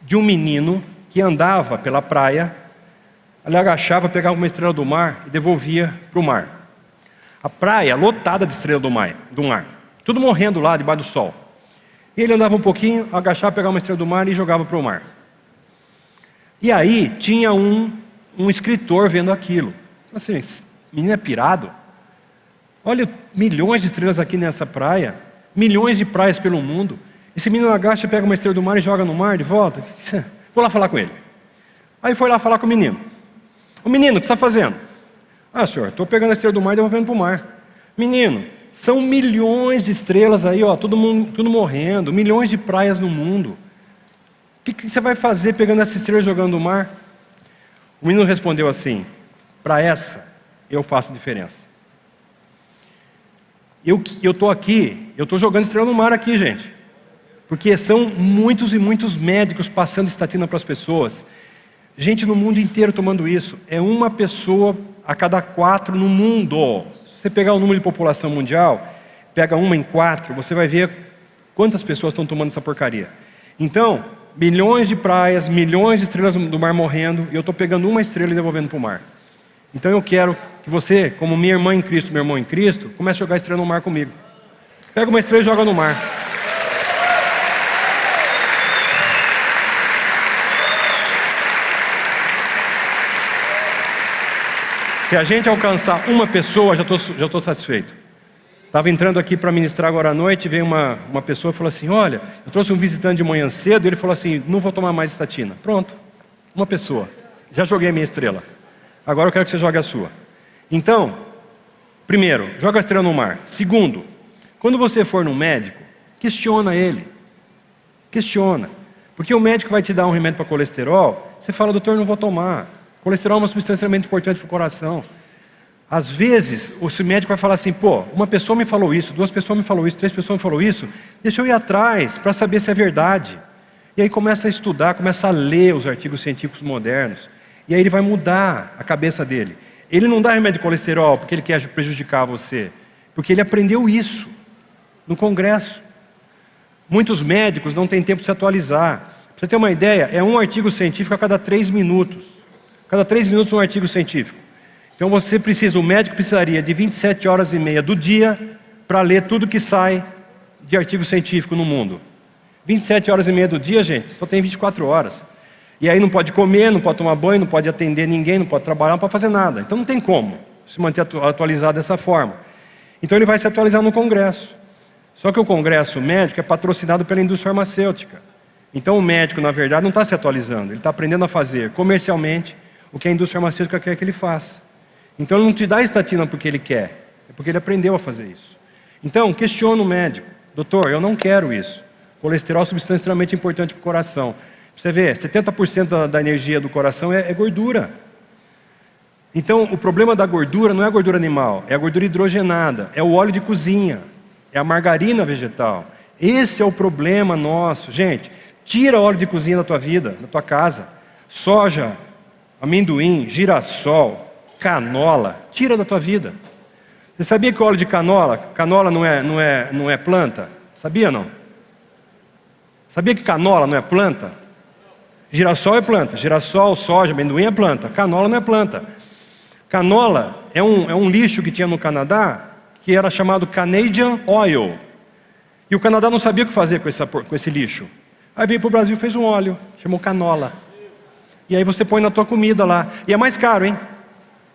de um menino que andava pela praia, ele agachava, pegava uma estrela do mar e devolvia para o mar. A praia lotada de estrela do mar, tudo morrendo lá debaixo do sol. E ele andava um pouquinho, agachava, pegava uma estrela do mar e jogava para o mar. E aí tinha um escritor vendo aquilo. Assim, esse menino é pirado. Olha, milhões de estrelas aqui nessa praia, milhões de praias pelo mundo. Esse menino agacha, pega uma estrela do mar e joga no mar de volta. Vou lá falar com ele. Aí foi lá falar com o menino. O menino, o que você está fazendo? Senhor, estou pegando a estrela do mar e devolvendo para o mar. Menino, são milhões de estrelas aí, tudo morrendo, milhões de praias no mundo. O que você vai fazer pegando essa estrela e jogando no mar? O menino respondeu assim: para essa eu faço diferença. Eu estou aqui, eu estou jogando estrela no mar aqui, gente. Porque são muitos e muitos médicos passando estatina para as pessoas. Gente no mundo inteiro tomando isso. É uma pessoa a cada 4 no mundo. Se você pegar o número de população mundial, pega 1 em 4, você vai ver quantas pessoas estão tomando essa porcaria. Então, milhões de praias, milhões de estrelas do mar morrendo, e eu estou pegando uma estrela e devolvendo para o mar. Então eu quero que você, como minha irmã em Cristo, meu irmão em Cristo, comece a jogar estrela no mar comigo. Pega uma estrela e joga no mar. Se a gente alcançar uma pessoa, já estou satisfeito. Estava entrando aqui para ministrar agora à noite, veio uma pessoa e falou assim: olha, eu trouxe um visitante de manhã cedo, e ele falou assim: não vou tomar mais estatina. Pronto, uma pessoa. Já joguei a minha estrela. Agora eu quero que você jogue a sua. Então, primeiro, joga a estrela no mar. Segundo, quando você for no médico, questiona ele. Questiona. Porque o médico vai te dar um remédio para colesterol, você fala: doutor, não vou tomar. Colesterol é uma substância extremamente importante para o coração. Às vezes, o médico vai falar assim: pô, uma pessoa me falou isso, 2 pessoas me falaram isso, 3 pessoas me falaram isso, deixa eu ir atrás para saber se é verdade. E aí começa a estudar, começa a ler os artigos científicos modernos. E aí ele vai mudar a cabeça dele. Ele não dá remédio de colesterol porque ele quer prejudicar você, porque ele aprendeu isso no congresso. Muitos médicos não têm tempo de se atualizar. Para você ter uma ideia, é um artigo científico a cada 3 minutos. Cada 3 minutos um artigo científico. Então o médico precisaria de 27 horas e meia do dia para ler tudo que sai de artigo científico no mundo. 27 horas e meia do dia, gente, só tem 24 horas. E aí não pode comer, não pode tomar banho, não pode atender ninguém, não pode trabalhar, não pode fazer nada. Então não tem como se manter atualizado dessa forma. Então ele vai se atualizar no congresso. Só que o congresso médico é patrocinado pela indústria farmacêutica. Então o médico, na verdade, não está se atualizando. Ele está aprendendo a fazer comercialmente o que a indústria farmacêutica quer que ele faça. Então ele não te dá estatina porque ele quer, é porque ele aprendeu a fazer isso. Então, questiona o médico. Doutor, eu não quero isso. Colesterol é uma substância extremamente importante para o coração. Você vê, 70% da energia do coração é gordura. Então, o problema da gordura não é a gordura animal, é a gordura hidrogenada, é o óleo de cozinha, é a margarina vegetal. Esse é o problema nosso. Gente, tira o óleo de cozinha da tua vida, da tua casa. Soja, amendoim, girassol, canola, tira da tua vida. Você sabia que o óleo de canola não é planta? Sabia não? Sabia que canola não é planta? Girassol é planta, girassol, soja, amendoim é planta, canola não é planta. Canola é um lixo que tinha no Canadá, que era chamado Canadian Oil. E o Canadá não sabia o que fazer com esse lixo. Aí veio para o Brasil e fez um óleo, chamou canola. E aí você põe na tua comida lá. E é mais caro, hein?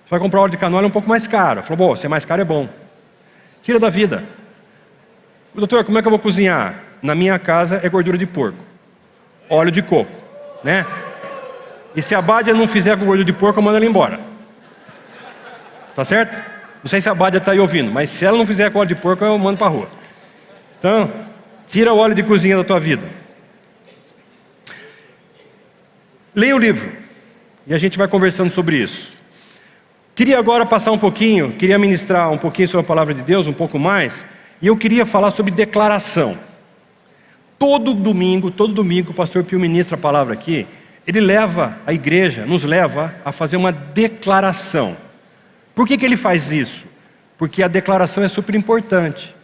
Você vai comprar óleo de canola, é um pouco mais caro. Falou, bom, se é mais caro é bom. Tira da vida. Doutor, como é que eu vou cozinhar? Na minha casa é gordura de porco. Óleo de coco, né? E se a Bádia não fizer com gordura de porco, eu mando ela embora. Tá certo? Não sei se a Bádia está aí ouvindo, mas se ela não fizer com óleo de porco, eu mando para a rua. Então, tira o óleo de cozinha da tua vida. Leia o livro. E a gente vai conversando sobre isso. Queria agora passar um pouquinho, queria ministrar um pouquinho sobre a palavra de Deus, um pouco mais. E eu queria falar sobre declaração. Todo domingo o pastor Pio ministra a palavra aqui. Ele leva a igreja, nos leva a fazer uma declaração. Por que ele faz isso? Porque a declaração é super importante.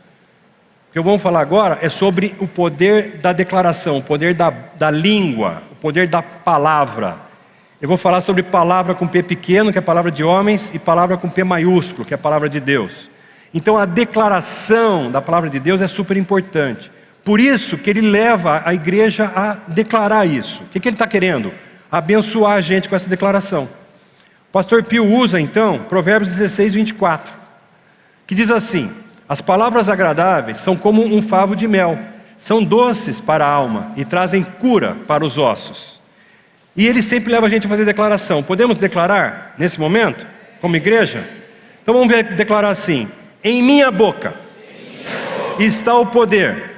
O que eu vou falar agora é sobre o poder da declaração, o poder da língua, o poder da palavra. Eu vou falar sobre palavra com P pequeno, que é a palavra de homens, e palavra com P maiúsculo, que é a palavra de Deus. Então a declaração da palavra de Deus é super importante. Por isso que ele leva a igreja a declarar isso. O que ele está querendo? Abençoar a gente com essa declaração. O pastor Pio usa então Provérbios 16, 24, que diz assim: as palavras agradáveis são como um favo de mel, são doces para a alma e trazem cura para os ossos. E ele sempre leva a gente a fazer declaração. Podemos declarar nesse momento, como igreja? Então vamos declarar assim: em minha boca está o poder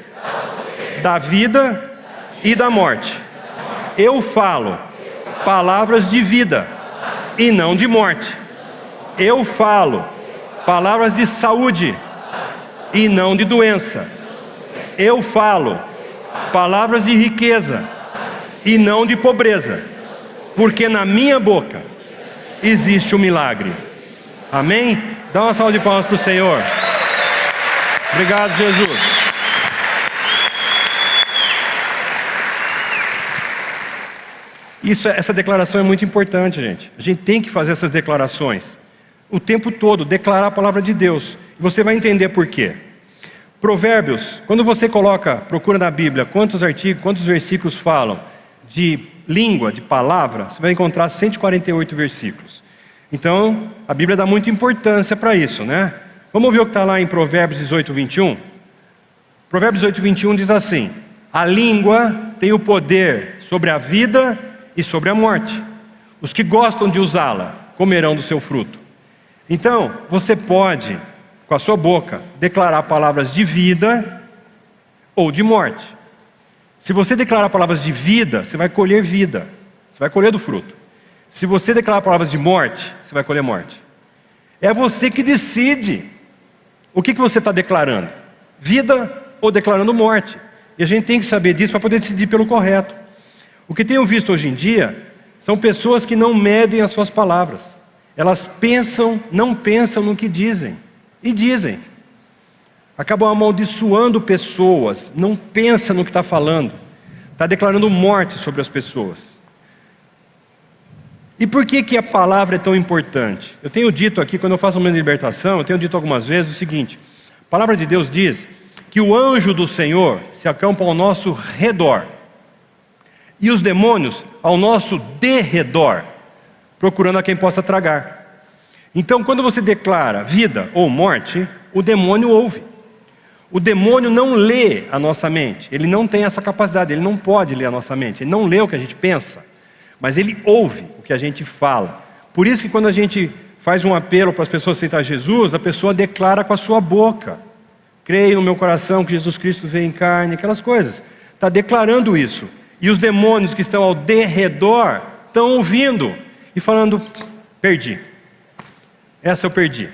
da vida e da morte. Eu falo palavras de vida e não de morte. Eu falo palavras de saúde e não de doença. Eu falo palavras de riqueza e não de pobreza, porque na minha boca existe um milagre. Amém? Dá uma salva de palmas para o Senhor. Obrigado, Jesus. Essa declaração é muito importante, gente. A gente tem que fazer essas declarações o tempo todo, declarar a palavra de Deus. E você vai entender por quê. Provérbios, quando você procura na Bíblia quantos versículos falam de língua, de palavra, você vai encontrar 148 versículos. Então, a Bíblia dá muita importância para isso, né? Vamos ver o que está lá em Provérbios 18, 21? Provérbios 18, 21 diz assim: a língua tem o poder sobre a vida e sobre a morte. Os que gostam de usá-la comerão do seu fruto. Então, você pode, com a sua boca, declarar palavras de vida ou de morte. Se você declarar palavras de vida, você vai colher vida. Você vai colher do fruto. Se você declarar palavras de morte, você vai colher morte. É você que decide. O que você está declarando? Vida ou declarando morte? E a gente tem que saber disso para poder decidir pelo correto. O que tenho visto hoje em dia são pessoas que não medem as suas palavras. Elas não pensam no que dizem. E dizem. Acabam amaldiçoando pessoas, não pensa no que está falando. Está declarando morte sobre as pessoas. E por que a palavra é tão importante? Eu tenho dito aqui, quando eu faço uma libertação, eu tenho dito algumas vezes o seguinte: a palavra de Deus diz que o anjo do Senhor se acampa ao nosso redor, e os demônios ao nosso derredor, procurando a quem possa tragar. Então, quando você declara vida ou morte, o demônio ouve. O demônio não lê a nossa mente, ele não tem essa capacidade, ele não pode ler a nossa mente, ele não lê o que a gente pensa, mas ele ouve o que a gente fala. Por isso que quando a gente faz um apelo para as pessoas aceitar Jesus, a pessoa declara com a sua boca: creio no meu coração que Jesus Cristo veio em carne, aquelas coisas. Está declarando isso. E os demônios que estão ao derredor estão ouvindo e falando: perdi. Essa eu perdi.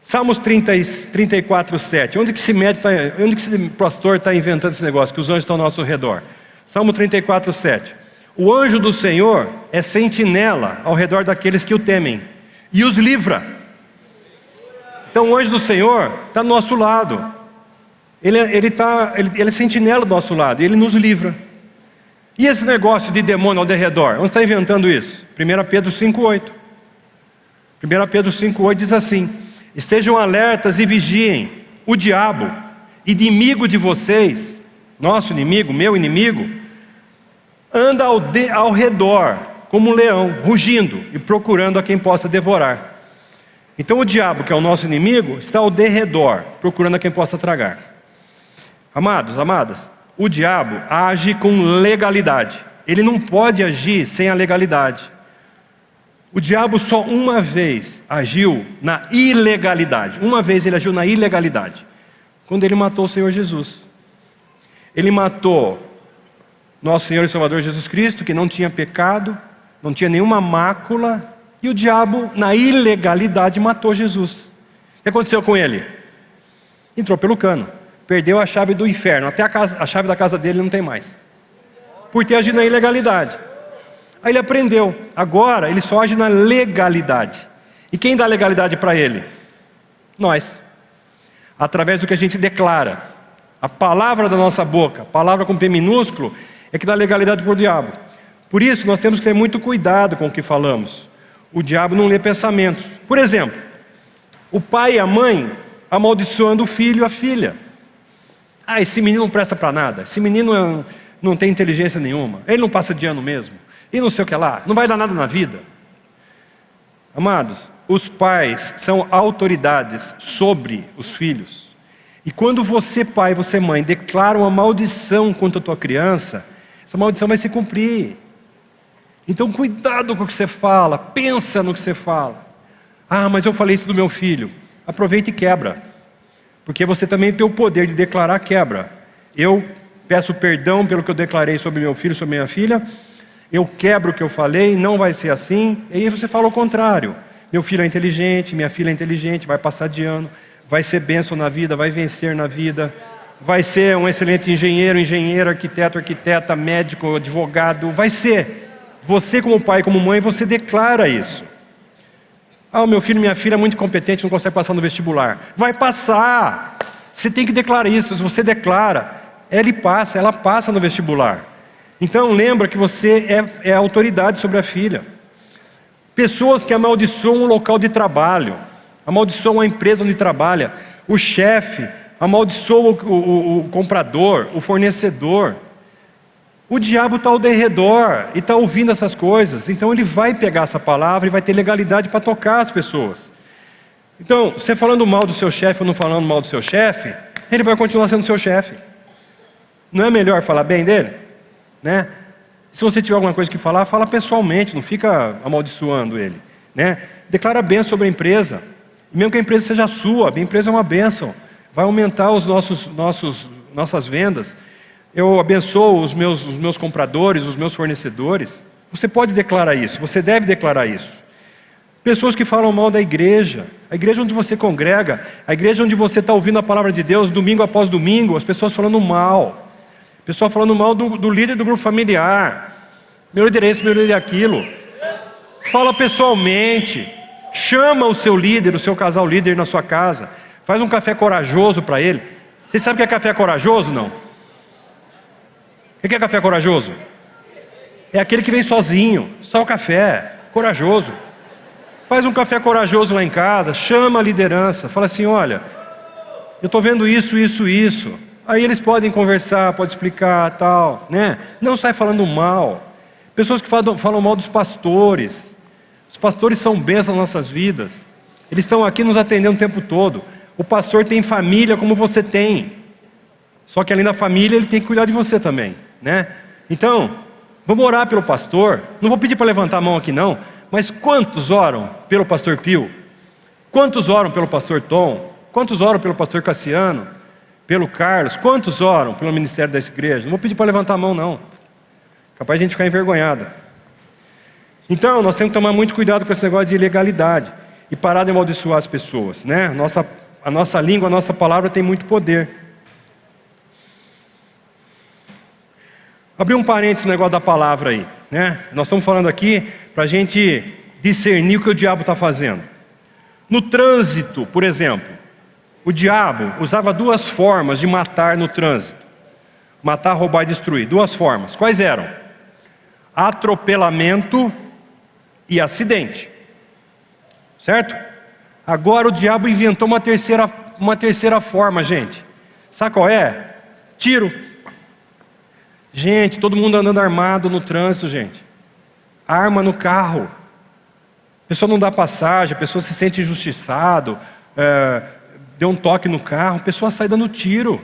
Salmos 34, 7. Onde que esse pastor está inventando esse negócio? Que os anjos estão ao nosso redor. Salmo 34, 7. O anjo do Senhor é sentinela ao redor daqueles que o temem e os livra. Então o anjo do Senhor está do nosso lado. Ele é sentinela do nosso lado e ele nos livra. E esse negócio de demônio ao derredor? Onde está inventando isso? 1 Pedro 5,8. 1 Pedro 5,8 diz assim: estejam alertas e vigiem. O diabo, inimigo de vocês, nosso inimigo, meu inimigo, anda ao redor como um leão, rugindo e procurando a quem possa devorar. Então o diabo, que é o nosso inimigo, está ao derredor, procurando a quem possa tragar. Amados, amadas, o diabo age com legalidade. Ele não pode agir sem a legalidade. O diabo só uma vez agiu na ilegalidade. Uma vez ele agiu na ilegalidade. Quando ele matou o Senhor Jesus. Ele matou nosso Senhor e Salvador Jesus Cristo, que não tinha pecado, não tinha nenhuma mácula. E o diabo, na ilegalidade, matou Jesus. O que aconteceu com ele? Entrou pelo cano. Perdeu a chave do inferno. Até a chave da casa dele não tem mais. Por ter agido na ilegalidade. Aí ele aprendeu. Agora ele só age na legalidade. E quem dá legalidade para ele? Nós. Através do que a gente declara. A palavra da nossa boca, palavra com P minúsculo, é que dá legalidade para o diabo. Por isso nós temos que ter muito cuidado com o que falamos. O diabo não lê pensamentos. Por exemplo, o pai e a mãe amaldiçoando o filho e a filha. Ah, esse menino não presta para nada. Esse menino não tem inteligência nenhuma. Ele não passa de ano mesmo. E não sei o que lá. Não vai dar nada na vida. Amados, os pais são autoridades sobre os filhos. E quando você, pai, você, mãe, declara uma maldição contra a tua criança, essa maldição vai se cumprir. Então cuidado com o que você fala. Pensa no que você fala. Ah, mas eu falei isso do meu filho. Aproveita e quebra. Porque você também tem o poder de declarar quebra. Eu peço perdão pelo que eu declarei sobre meu filho, sobre minha filha. Eu quebro o que eu falei, não vai ser assim. E aí você fala o contrário. Meu filho é inteligente, minha filha é inteligente, vai passar de ano, vai ser bênção na vida, vai vencer na vida, vai ser um excelente engenheiro, engenheira, arquiteto, arquiteta, médico, advogado, vai ser. Você como pai, como mãe, você declara isso. Ah, o meu filho, minha filha é muito competente, não consegue passar no vestibular. Vai passar. Você tem que declarar isso. Se você declara, ela passa no vestibular. Então lembra que você é autoridade sobre a filha. Pessoas que amaldiçoam o local de trabalho, amaldiçoam a empresa onde trabalha, o chefe, amaldiçoa o comprador, o fornecedor. O diabo está ao derredor e está ouvindo essas coisas. Então ele vai pegar essa palavra e vai ter legalidade para tocar as pessoas. Então, você falando mal do seu chefe ou não falando mal do seu chefe, ele vai continuar sendo seu chefe. Não é melhor falar bem dele? Né? Se você tiver alguma coisa que falar, fala pessoalmente, não fica amaldiçoando ele. Né? Declara bem sobre a empresa. Mesmo que a empresa seja sua, a empresa é uma bênção. Vai aumentar os nossas vendas. Eu abençoo os meus compradores, os meus fornecedores. Você pode declarar isso, você deve declarar isso. Pessoas que falam mal da igreja, a igreja onde você congrega, a igreja onde você está ouvindo a palavra de Deus domingo após domingo, as pessoas falando mal. Pessoal falando mal do líder do grupo familiar. Meu líder é esse, meu líder é aquilo. Fala pessoalmente. Chama o seu líder, o seu casal líder na sua casa. Faz um café corajoso para ele. Vocês sabem o que é café corajoso, não? O que é café corajoso? É aquele que vem sozinho, só o café, corajoso. Faz um café corajoso lá em casa, chama a liderança, fala assim, olha, eu estou vendo isso. Aí eles podem conversar, podem explicar, tal, né? Não sai falando mal. Pessoas que falam mal dos pastores. Os pastores são bênçãos nas nossas vidas. Eles estão aqui nos atendendo o tempo todo. O pastor tem família como você tem. Só que além da família, ele tem que cuidar de você também, né? Então, vamos orar pelo pastor. Não vou pedir para levantar a mão aqui não, mas quantos oram pelo pastor Pio? Quantos oram pelo pastor Tom? Quantos oram pelo pastor Cassiano? Pelo Carlos? Quantos oram pelo ministério dessa igreja? Não vou pedir para levantar a mão não. Capaz de a gente ficar envergonhado. Então, nós temos que tomar muito cuidado com esse negócio de ilegalidade e parar de amaldiçoar as pessoas, né? A nossa língua, a nossa palavra tem muito poder. Abrir um parênteses no negócio da palavra aí, né? Nós estamos falando aqui para a gente discernir o que o diabo está fazendo. No trânsito, por exemplo, o diabo usava duas formas de matar no trânsito. Matar, roubar e destruir. Duas formas. Quais eram? Atropelamento e acidente. Certo? Agora o diabo inventou uma terceira forma, gente. Sabe qual é? Tiro. Gente, todo mundo andando armado no trânsito, gente. Arma no carro. A pessoa não dá passagem, a pessoa se sente injustiçado, deu um toque no carro, a pessoa sai dando tiro.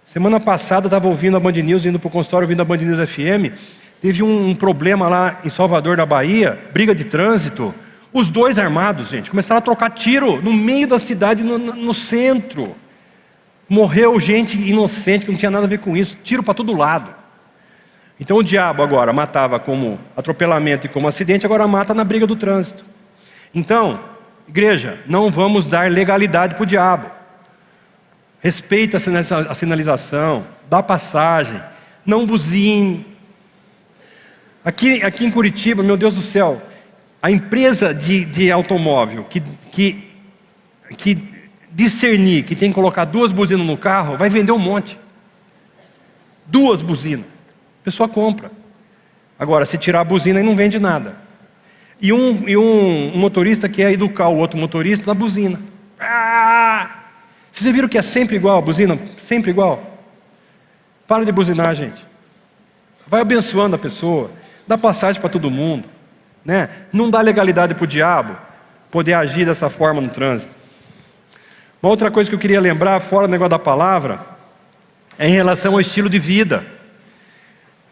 Semana passada eu estava ouvindo a Band News, indo para o consultório ouvindo a Band News FM, teve um problema lá em Salvador, na Bahia, briga de trânsito, os dois armados, gente, começaram a trocar tiro no meio da cidade, no centro. Morreu gente inocente que não tinha nada a ver com isso, tiro para todo lado. Então o diabo agora matava como atropelamento e como acidente, agora mata na briga do trânsito. Então, igreja, não vamos dar legalidade para o diabo. Respeita a sinalização, dá passagem, não buzine. Aqui em Curitiba, meu Deus do céu, a empresa de automóvel que discernir que tem que colocar duas buzinas no carro, vai vender um monte. Duas buzinas. A pessoa compra. Agora, se tirar a buzina, aí não vende nada. E um motorista quer educar o outro motorista na buzina. Vocês viram que é sempre igual a buzina? Sempre igual? Para de buzinar, gente. Vai abençoando a pessoa. Dá passagem para todo mundo, né? Não dá legalidade para o diabo poder agir dessa forma no trânsito. Uma outra coisa que eu queria lembrar, fora do negócio da palavra, é em relação ao estilo de vida.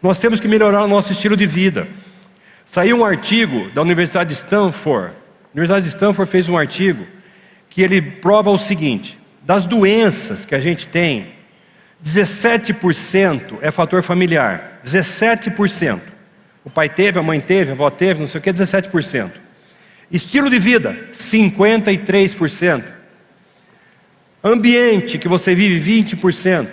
Nós temos que melhorar o nosso estilo de vida. Saiu um artigo da Universidade de Stanford. A Universidade de Stanford fez um artigo que ele prova o seguinte: das doenças que a gente tem, 17% é fator familiar. 17%. O pai teve, a mãe teve, a avó teve, não sei o que, 17%. Estilo de vida, 53%. Ambiente que você vive, 20%.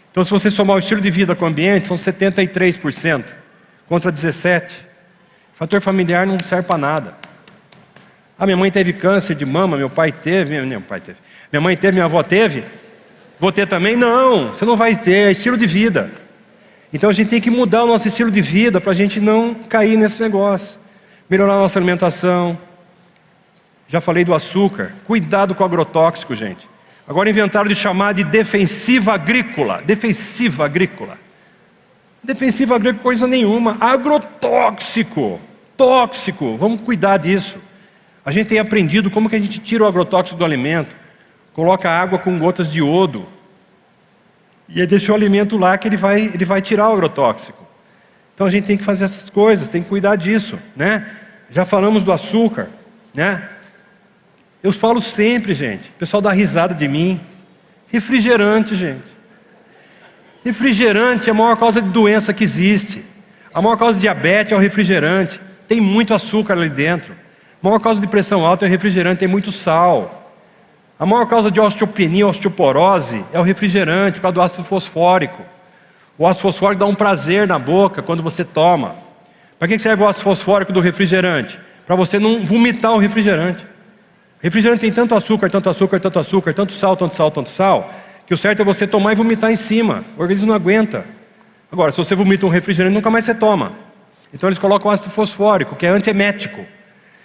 Então, se você somar o estilo de vida com o ambiente, são 73%, contra 17%. Fator familiar não serve para nada. Minha mãe teve câncer de mama, meu pai teve, minha mãe teve, minha avó teve. Vou ter também? Não, você não vai ter, é estilo de vida. Então a gente tem que mudar o nosso estilo de vida para a gente não cair nesse negócio. Melhorar a nossa alimentação. Já falei do açúcar. Cuidado com o agrotóxico, gente. Agora inventaram de chamar de defensiva agrícola. Defensiva agrícola. Defensiva agrícola coisa nenhuma. Agrotóxico. Tóxico. Vamos cuidar disso. A gente tem aprendido como que a gente tira o agrotóxico do alimento. Coloca água com gotas de iodo. E aí deixa o alimento lá que ele vai tirar o agrotóxico. Então a gente tem que fazer essas coisas, tem que cuidar disso, né? Já falamos do açúcar, né? Eu falo sempre, gente, o pessoal dá risada de mim. Refrigerante, gente. Refrigerante é a maior causa de doença que existe. A maior causa de diabetes é o refrigerante. Tem muito açúcar ali dentro. A maior causa de pressão alta é o refrigerante, tem muito sal. A maior causa de osteopenia, osteoporose, é o refrigerante, por causa do ácido fosfórico. O ácido fosfórico dá um prazer na boca quando você toma. Para que serve o ácido fosfórico do refrigerante? Para você não vomitar o refrigerante. O refrigerante tem tanto açúcar, tanto açúcar, tanto açúcar, tanto sal, tanto sal, tanto sal, que o certo é você tomar e vomitar em cima. O organismo não aguenta. Agora, se você vomita um refrigerante, nunca mais você toma. Então eles colocam ácido fosfórico, que é antiemético.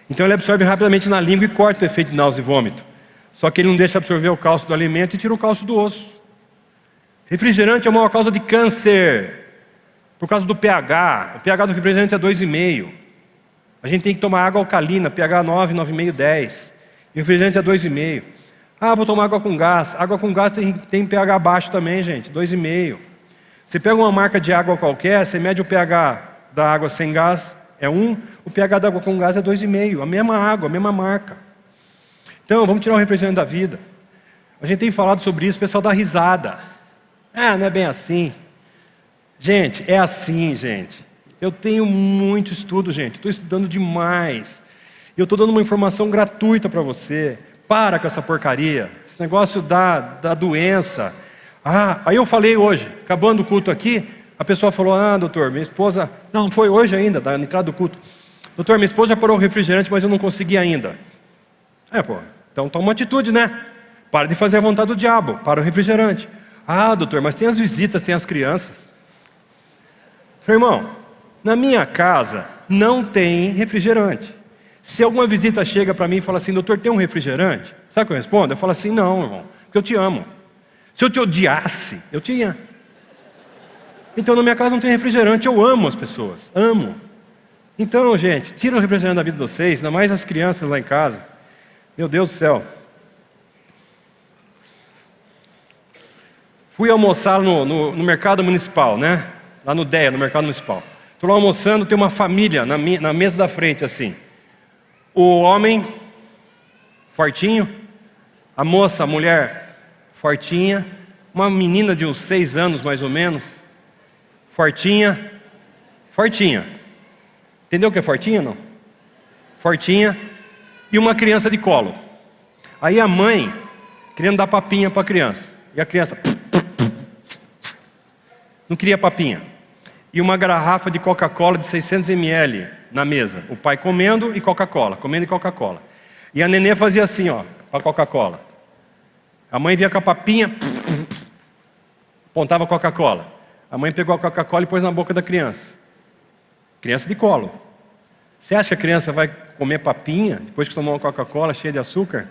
Então ele absorve rapidamente na língua e corta o efeito de náusea e vômito. Só que ele não deixa absorver o cálcio do alimento e tira o cálcio do osso. Refrigerante é a maior causa de câncer, por causa do pH. O pH do refrigerante é 2,5. A gente tem que tomar água alcalina, pH 9, 9,5, 10. E o refrigerante é 2,5. Ah, vou tomar água com gás. Água com gás tem pH baixo também, gente, 2,5. Você pega uma marca de água qualquer, você mede o pH da água sem gás, é 1, o pH da água com gás é 2,5. A mesma água, a mesma marca. Então, vamos tirar o refrigerante da vida. A gente tem falado sobre isso, o pessoal dá risada. Ah, não é bem assim. Gente, é assim, gente. Eu tenho muito estudo, gente. Estou estudando demais. E eu estou dando uma informação gratuita para você. Para com essa porcaria. Esse negócio da doença. Ah, aí eu falei hoje, acabando o culto aqui, a pessoa falou, doutor, minha esposa... Não foi hoje ainda, na entrada do culto. Doutor, minha esposa já parou o refrigerante, mas eu não consegui ainda. Então toma uma atitude, né? Para de fazer a vontade do diabo, para o refrigerante. Ah, doutor, mas tem as visitas, tem as crianças. Falei, irmão, na minha casa não tem refrigerante. Se alguma visita chega para mim e fala assim, doutor, tem um refrigerante? Sabe o que eu respondo? Eu falo assim, não, irmão, porque eu te amo. Se eu te odiasse, eu tinha. Então na minha casa não tem refrigerante, eu amo as pessoas, amo. Então, gente, tira o refrigerante da vida de vocês, ainda mais as crianças lá em casa. Meu Deus do céu. Fui almoçar no mercado municipal, né? Lá no DEA, no mercado municipal. Estou lá almoçando, tem uma família na mesa da frente, assim. O homem, fortinho. A moça, a mulher, fortinha. Uma menina de uns 6 anos, mais ou menos. Fortinha. Fortinha. Entendeu o que é fortinha, não? Fortinha. E uma criança de colo. Aí a mãe, querendo dar papinha para a criança. E a criança... não queria papinha. E uma garrafa de Coca-Cola de 600 ml na mesa. O pai comendo e Coca-Cola, comendo e Coca-Cola. E a nenê fazia assim, ó, com a Coca-Cola. A mãe vinha com a papinha, apontava a Coca-Cola. A mãe pegou a Coca-Cola e pôs na boca da criança. Criança de colo. Você acha que a criança vai comer papinha depois que tomou uma Coca-Cola cheia de açúcar?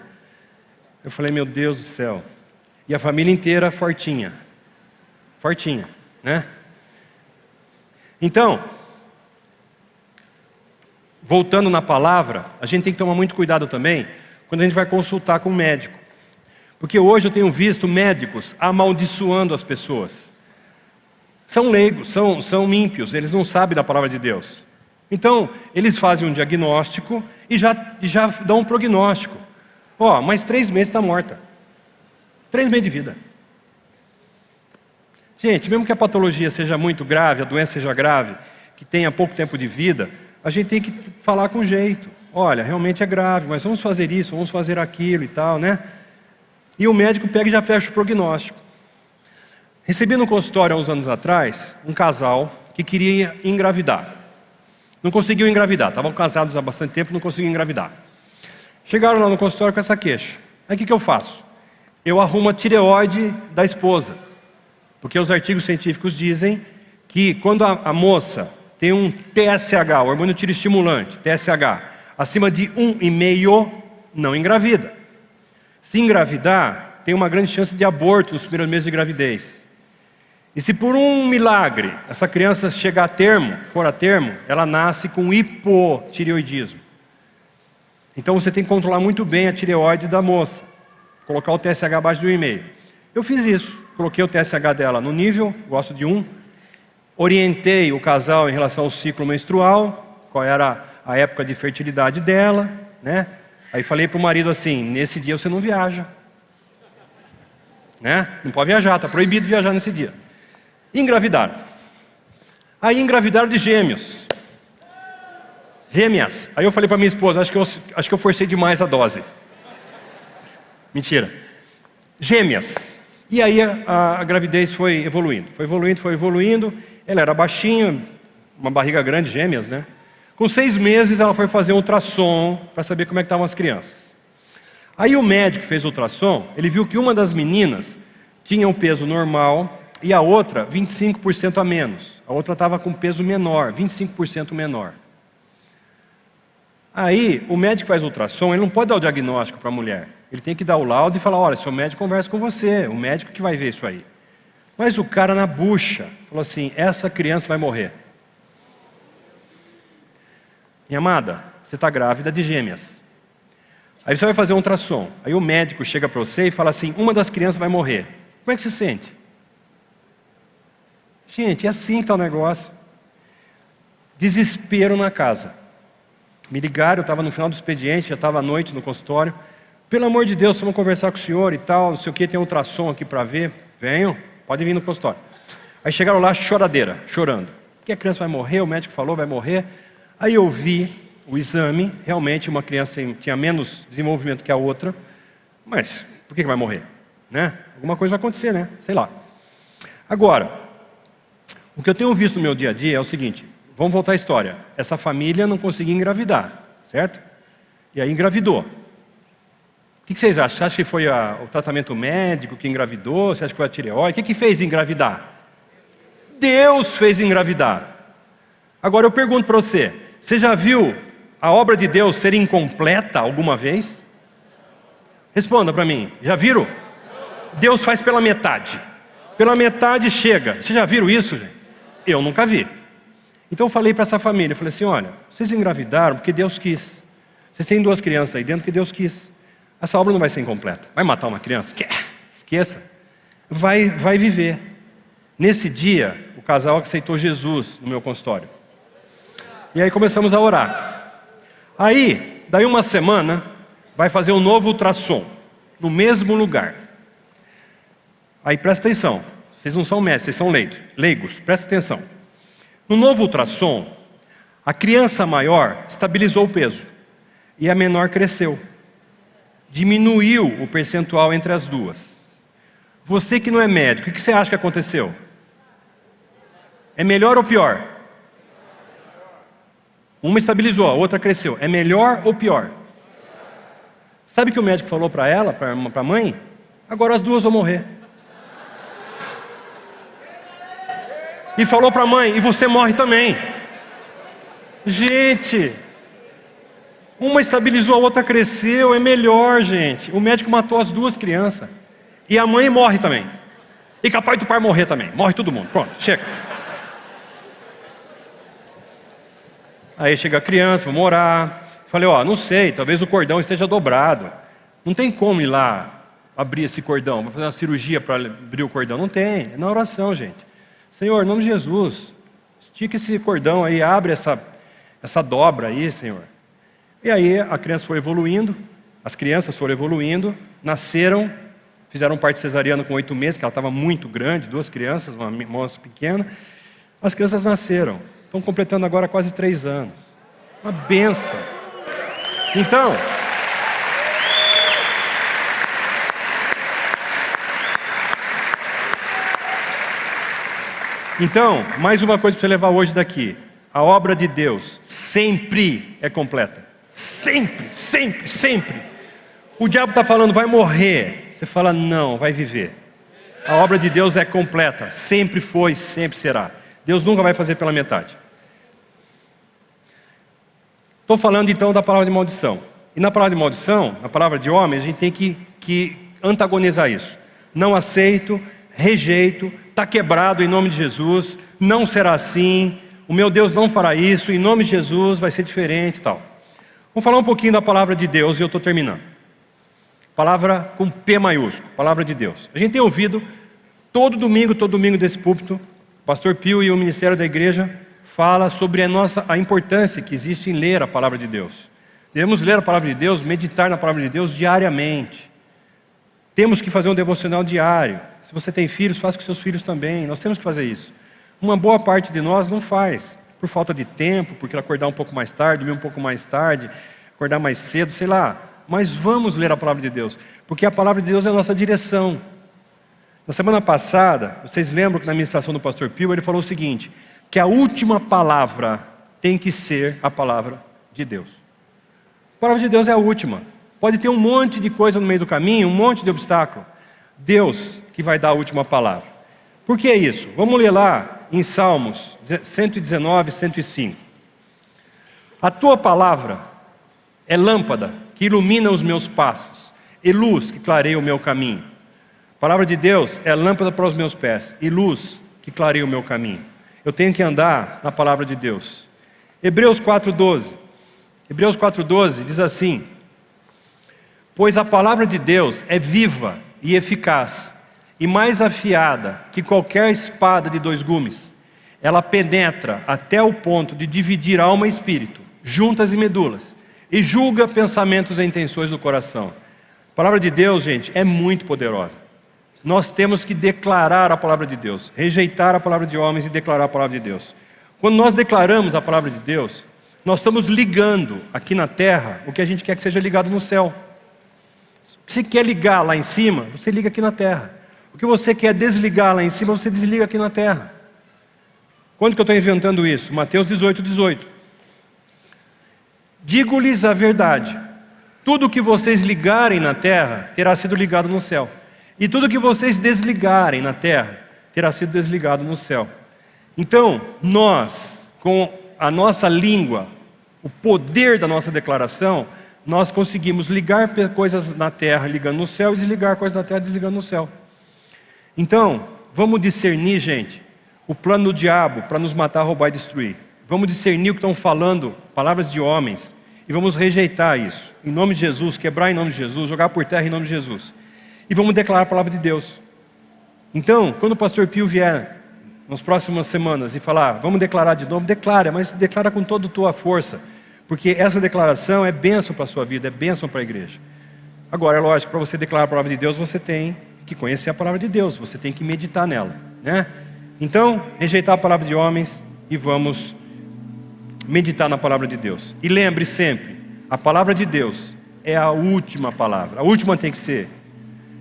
Eu falei, meu Deus do céu. E a família inteira fortinha. Fortinha, né? Então, voltando na palavra, a gente tem que tomar muito cuidado também quando a gente vai consultar com o médico. Porque hoje eu tenho visto médicos amaldiçoando as pessoas. São leigos, são ímpios, eles não sabem da palavra de Deus. Então, eles fazem um diagnóstico e já dão um prognóstico. Mais 3 meses está morta. 3 meses de vida. Gente, mesmo que a patologia seja muito grave, a doença seja grave, que tenha pouco tempo de vida, a gente tem que falar com jeito. Olha, realmente é grave, mas vamos fazer isso, vamos fazer aquilo e tal, né? E o médico pega e já fecha o prognóstico. Recebi no consultório há uns anos atrás, um casal que queria engravidar. Não conseguiu engravidar, estavam casados há bastante tempo, não conseguiam engravidar. Chegaram lá no consultório com essa queixa. Aí o que eu faço? Eu arrumo a tireoide da esposa. Porque os artigos científicos dizem que quando a moça tem um TSH, o hormônio tireoestimulante, TSH, acima de 1,5, não engravida. Se engravidar, tem uma grande chance de aborto nos primeiros meses de gravidez. E se por um milagre essa criança chegar a termo, for a termo, ela nasce com hipotireoidismo. Então você tem que controlar muito bem a tireoide da moça. Colocar o TSH abaixo de 1,5. Eu fiz isso. Coloquei o TSH dela no nível, gosto de 1. Orientei o casal em relação ao ciclo menstrual, qual era a época de fertilidade dela, né? Aí falei para o marido assim, nesse dia você não viaja. Né? Não pode viajar, está proibido viajar nesse dia. E engravidaram. Aí engravidaram de gêmeos. Gêmeas. Aí eu falei para minha esposa, acho que eu forcei demais a dose. Mentira. Gêmeas. E aí a gravidez foi evoluindo. Foi evoluindo. Ela era baixinha, uma barriga grande, gêmeas, né? Com 6 meses ela foi fazer um ultrassom para saber como é que estavam as crianças. Aí o médico que fez o ultrassom, ele viu que uma das meninas tinha um peso normal e a outra 25% a menos. A outra estava com peso menor, 25% menor. Aí o médico que faz o ultrassom, ele não pode dar o diagnóstico para a mulher. Ele tem que dar o laudo e falar, olha, seu médico conversa com você, o médico que vai ver isso aí. Mas o cara na bucha falou assim, essa criança vai morrer. Minha amada, você está grávida de gêmeas. Aí você vai fazer um ultrassom. Aí o médico chega para você e fala assim, uma das crianças vai morrer. Como é que você sente? Gente, é assim que está o negócio. Desespero na casa. Me ligaram, eu estava no final do expediente, já estava à noite no consultório. Pelo amor de Deus, vamos conversar com o senhor e tal, não sei o que, tem ultrassom aqui para ver. Venham, pode vir no consultório. Aí chegaram lá, choradeira, chorando. Porque a criança vai morrer, o médico falou, vai morrer. Aí eu vi o exame, realmente uma criança tinha menos desenvolvimento que a outra. Mas por que vai morrer? Né? Alguma coisa vai acontecer, né? Sei lá. Agora, o que eu tenho visto no meu dia a dia é o seguinte, vamos voltar à história. Essa família não conseguia engravidar, certo? E aí engravidou. O que vocês acham? Você acha que foi o tratamento médico que engravidou? Você acha que foi a tireoide? O que fez engravidar? Deus fez engravidar. Agora eu pergunto para você, você já viu a obra de Deus ser incompleta alguma vez? Responda para mim, já viram? Deus faz pela metade. Pela metade chega. Vocês já viram isso, gente? Eu nunca vi. Então eu falei para essa família, eu falei assim, olha, vocês engravidaram porque Deus quis. Vocês têm 2 crianças aí dentro porque Deus quis. Essa obra não vai ser incompleta. Vai matar uma criança? Esqueça. Vai viver. Nesse dia, o casal aceitou Jesus no meu consultório. E aí começamos a orar. Aí, daí uma semana, vai fazer um novo ultrassom, no mesmo lugar. Aí presta atenção, vocês não são médicos, vocês são leigos, presta atenção. No novo ultrassom, a criança maior estabilizou o peso, e a menor cresceu. Diminuiu o percentual entre as duas. Você que não é médico, o que você acha que aconteceu? É melhor ou pior? Uma estabilizou, a outra cresceu. É melhor ou pior? Sabe o que o médico falou para ela, para a mãe? Agora as duas vão morrer. E falou para a mãe, e você morre também. Gente, uma estabilizou, a outra cresceu, é melhor, gente. O médico matou as 2 crianças. E a mãe morre também. E capaz do pai morrer também. Morre todo mundo. Pronto, chega. Aí chega a criança, vamos orar. Falei, não sei, talvez o cordão esteja dobrado. Não tem como ir lá abrir esse cordão. Vou fazer uma cirurgia para abrir o cordão. Não tem, é na oração, gente. Senhor, em nome de Jesus, estica esse cordão aí, abre essa dobra aí, Senhor. E aí a criança foi evoluindo, as crianças foram evoluindo, nasceram, fizeram parto cesariano com 8 meses, que ela estava muito grande, 2 crianças, uma moça pequena. As crianças nasceram, estão completando agora quase 3 anos. Uma bênção. Então, mais uma coisa para você levar hoje daqui. A obra de Deus sempre é completa. Sempre, sempre, sempre. O diabo está falando, vai morrer. Você fala, não, vai viver. A obra de Deus é completa. Sempre foi, sempre será. Deus nunca vai fazer pela metade. Estou falando então da palavra de maldição. E na palavra de maldição, na palavra de homem, a gente tem que antagonizar isso. Não aceito, rejeito, está quebrado em nome de Jesus, não será assim, o meu Deus não fará isso, em nome de Jesus vai ser diferente e tal. Vamos falar um pouquinho da palavra de Deus e eu estou terminando. Palavra com P maiúsculo, palavra de Deus. A gente tem ouvido todo domingo desse púlpito, o pastor Pio e o ministério da igreja fala sobre a importância que existe em ler a palavra de Deus. Devemos ler a palavra de Deus, meditar na palavra de Deus diariamente. Temos que fazer um devocional diário. Se você tem filhos, faça com seus filhos também. Nós temos que fazer isso. Uma boa parte de nós não faz, por falta de tempo, porque acordar um pouco mais tarde, dormir um pouco mais tarde, acordar mais cedo, sei lá. Mas vamos ler a palavra de Deus, porque a palavra de Deus é a nossa direção. Na semana passada, vocês lembram que na ministração do pastor Pio, ele falou o seguinte, que a última palavra tem que ser a palavra de Deus. A palavra de Deus é a última. Pode ter um monte de coisa no meio do caminho, um monte de obstáculo. Deus que vai dar a última palavra. Por que isso? Vamos ler lá em Salmos 119, 105. A tua palavra é lâmpada que ilumina os meus passos, e luz que clareia o meu caminho. A palavra de Deus é lâmpada para os meus pés, e luz que clareia o meu caminho. Eu tenho que andar na palavra de Deus. Hebreus 4:12. Hebreus 4:12 diz assim: Pois a palavra de Deus é viva e eficaz, e mais afiada que qualquer espada de 2 gumes. Ela penetra até o ponto de dividir alma e espírito, juntas e medulas, e julga pensamentos e intenções do coração. A palavra de Deus, gente, é muito poderosa. Nós temos que declarar a palavra de Deus, rejeitar a palavra de homens e declarar a palavra de Deus. Quando nós declaramos a palavra de Deus, nós estamos ligando aqui na terra o que a gente quer que seja ligado no céu. O que você quer ligar lá em cima, você liga aqui na terra. O que você quer desligar lá em cima, você desliga aqui na terra. Quando que eu estou inventando isso? Mateus 18:18. Digo-lhes a verdade: tudo que vocês ligarem na terra terá sido ligado no céu, e tudo que vocês desligarem na terra terá sido desligado no céu. Então, nós, com a nossa língua, o poder da nossa declaração, nós conseguimos ligar coisas na terra ligando no céu e desligar coisas na terra desligando no céu. Então, vamos discernir, gente, o plano do diabo para nos matar, roubar e destruir. Vamos discernir o que estão falando, palavras de homens, e vamos rejeitar isso. Em nome de Jesus, quebrar em nome de Jesus, jogar por terra em nome de Jesus. E vamos declarar a palavra de Deus. Então, quando o pastor Pio vier nas próximas semanas e falar, vamos declarar de novo, declara, mas declara com toda a tua força. Porque essa declaração é bênção para a sua vida, é bênção para a igreja. Agora, é lógico, para você declarar a palavra de Deus, você tem que conhecer a palavra de Deus, você tem que meditar nela, né? Então, rejeitar a palavra de homens e vamos meditar na palavra de Deus. E lembre sempre, a palavra de Deus é a última palavra, a última tem que ser.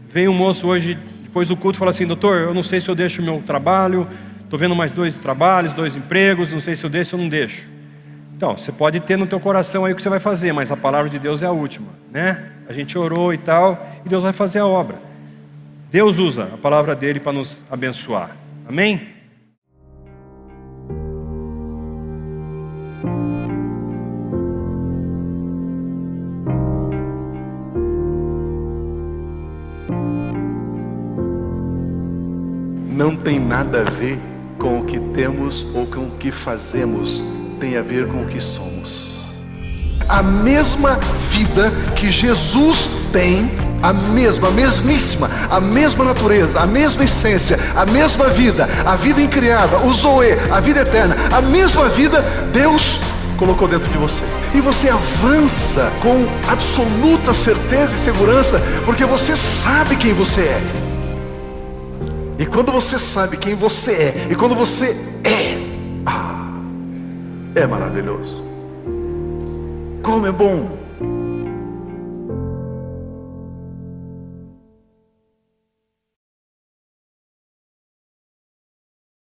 Veio um moço hoje, depois do culto, e falou assim, doutor, eu não sei se eu deixo o meu trabalho, estou vendo mais 2 trabalhos, 2 empregos, não sei se eu deixo ou não deixo. Então, você pode ter no teu coração aí o que você vai fazer, mas a palavra de Deus é a última, né? A gente orou e tal, e Deus vai fazer a obra. Deus usa a palavra dele para nos abençoar. Amém? Não tem nada a ver com o que temos ou com o que fazemos, tem a ver com o que somos. A mesma vida que Jesus tem, a mesmíssima, a mesma natureza, a mesma essência, a mesma vida, a vida incriada, o Zoe, a vida eterna, a mesma vida, Deus colocou dentro de você. E você avança com absoluta certeza e segurança, porque você sabe quem você é. E quando você sabe quem você é, e quando você é maravilhoso. Como é bom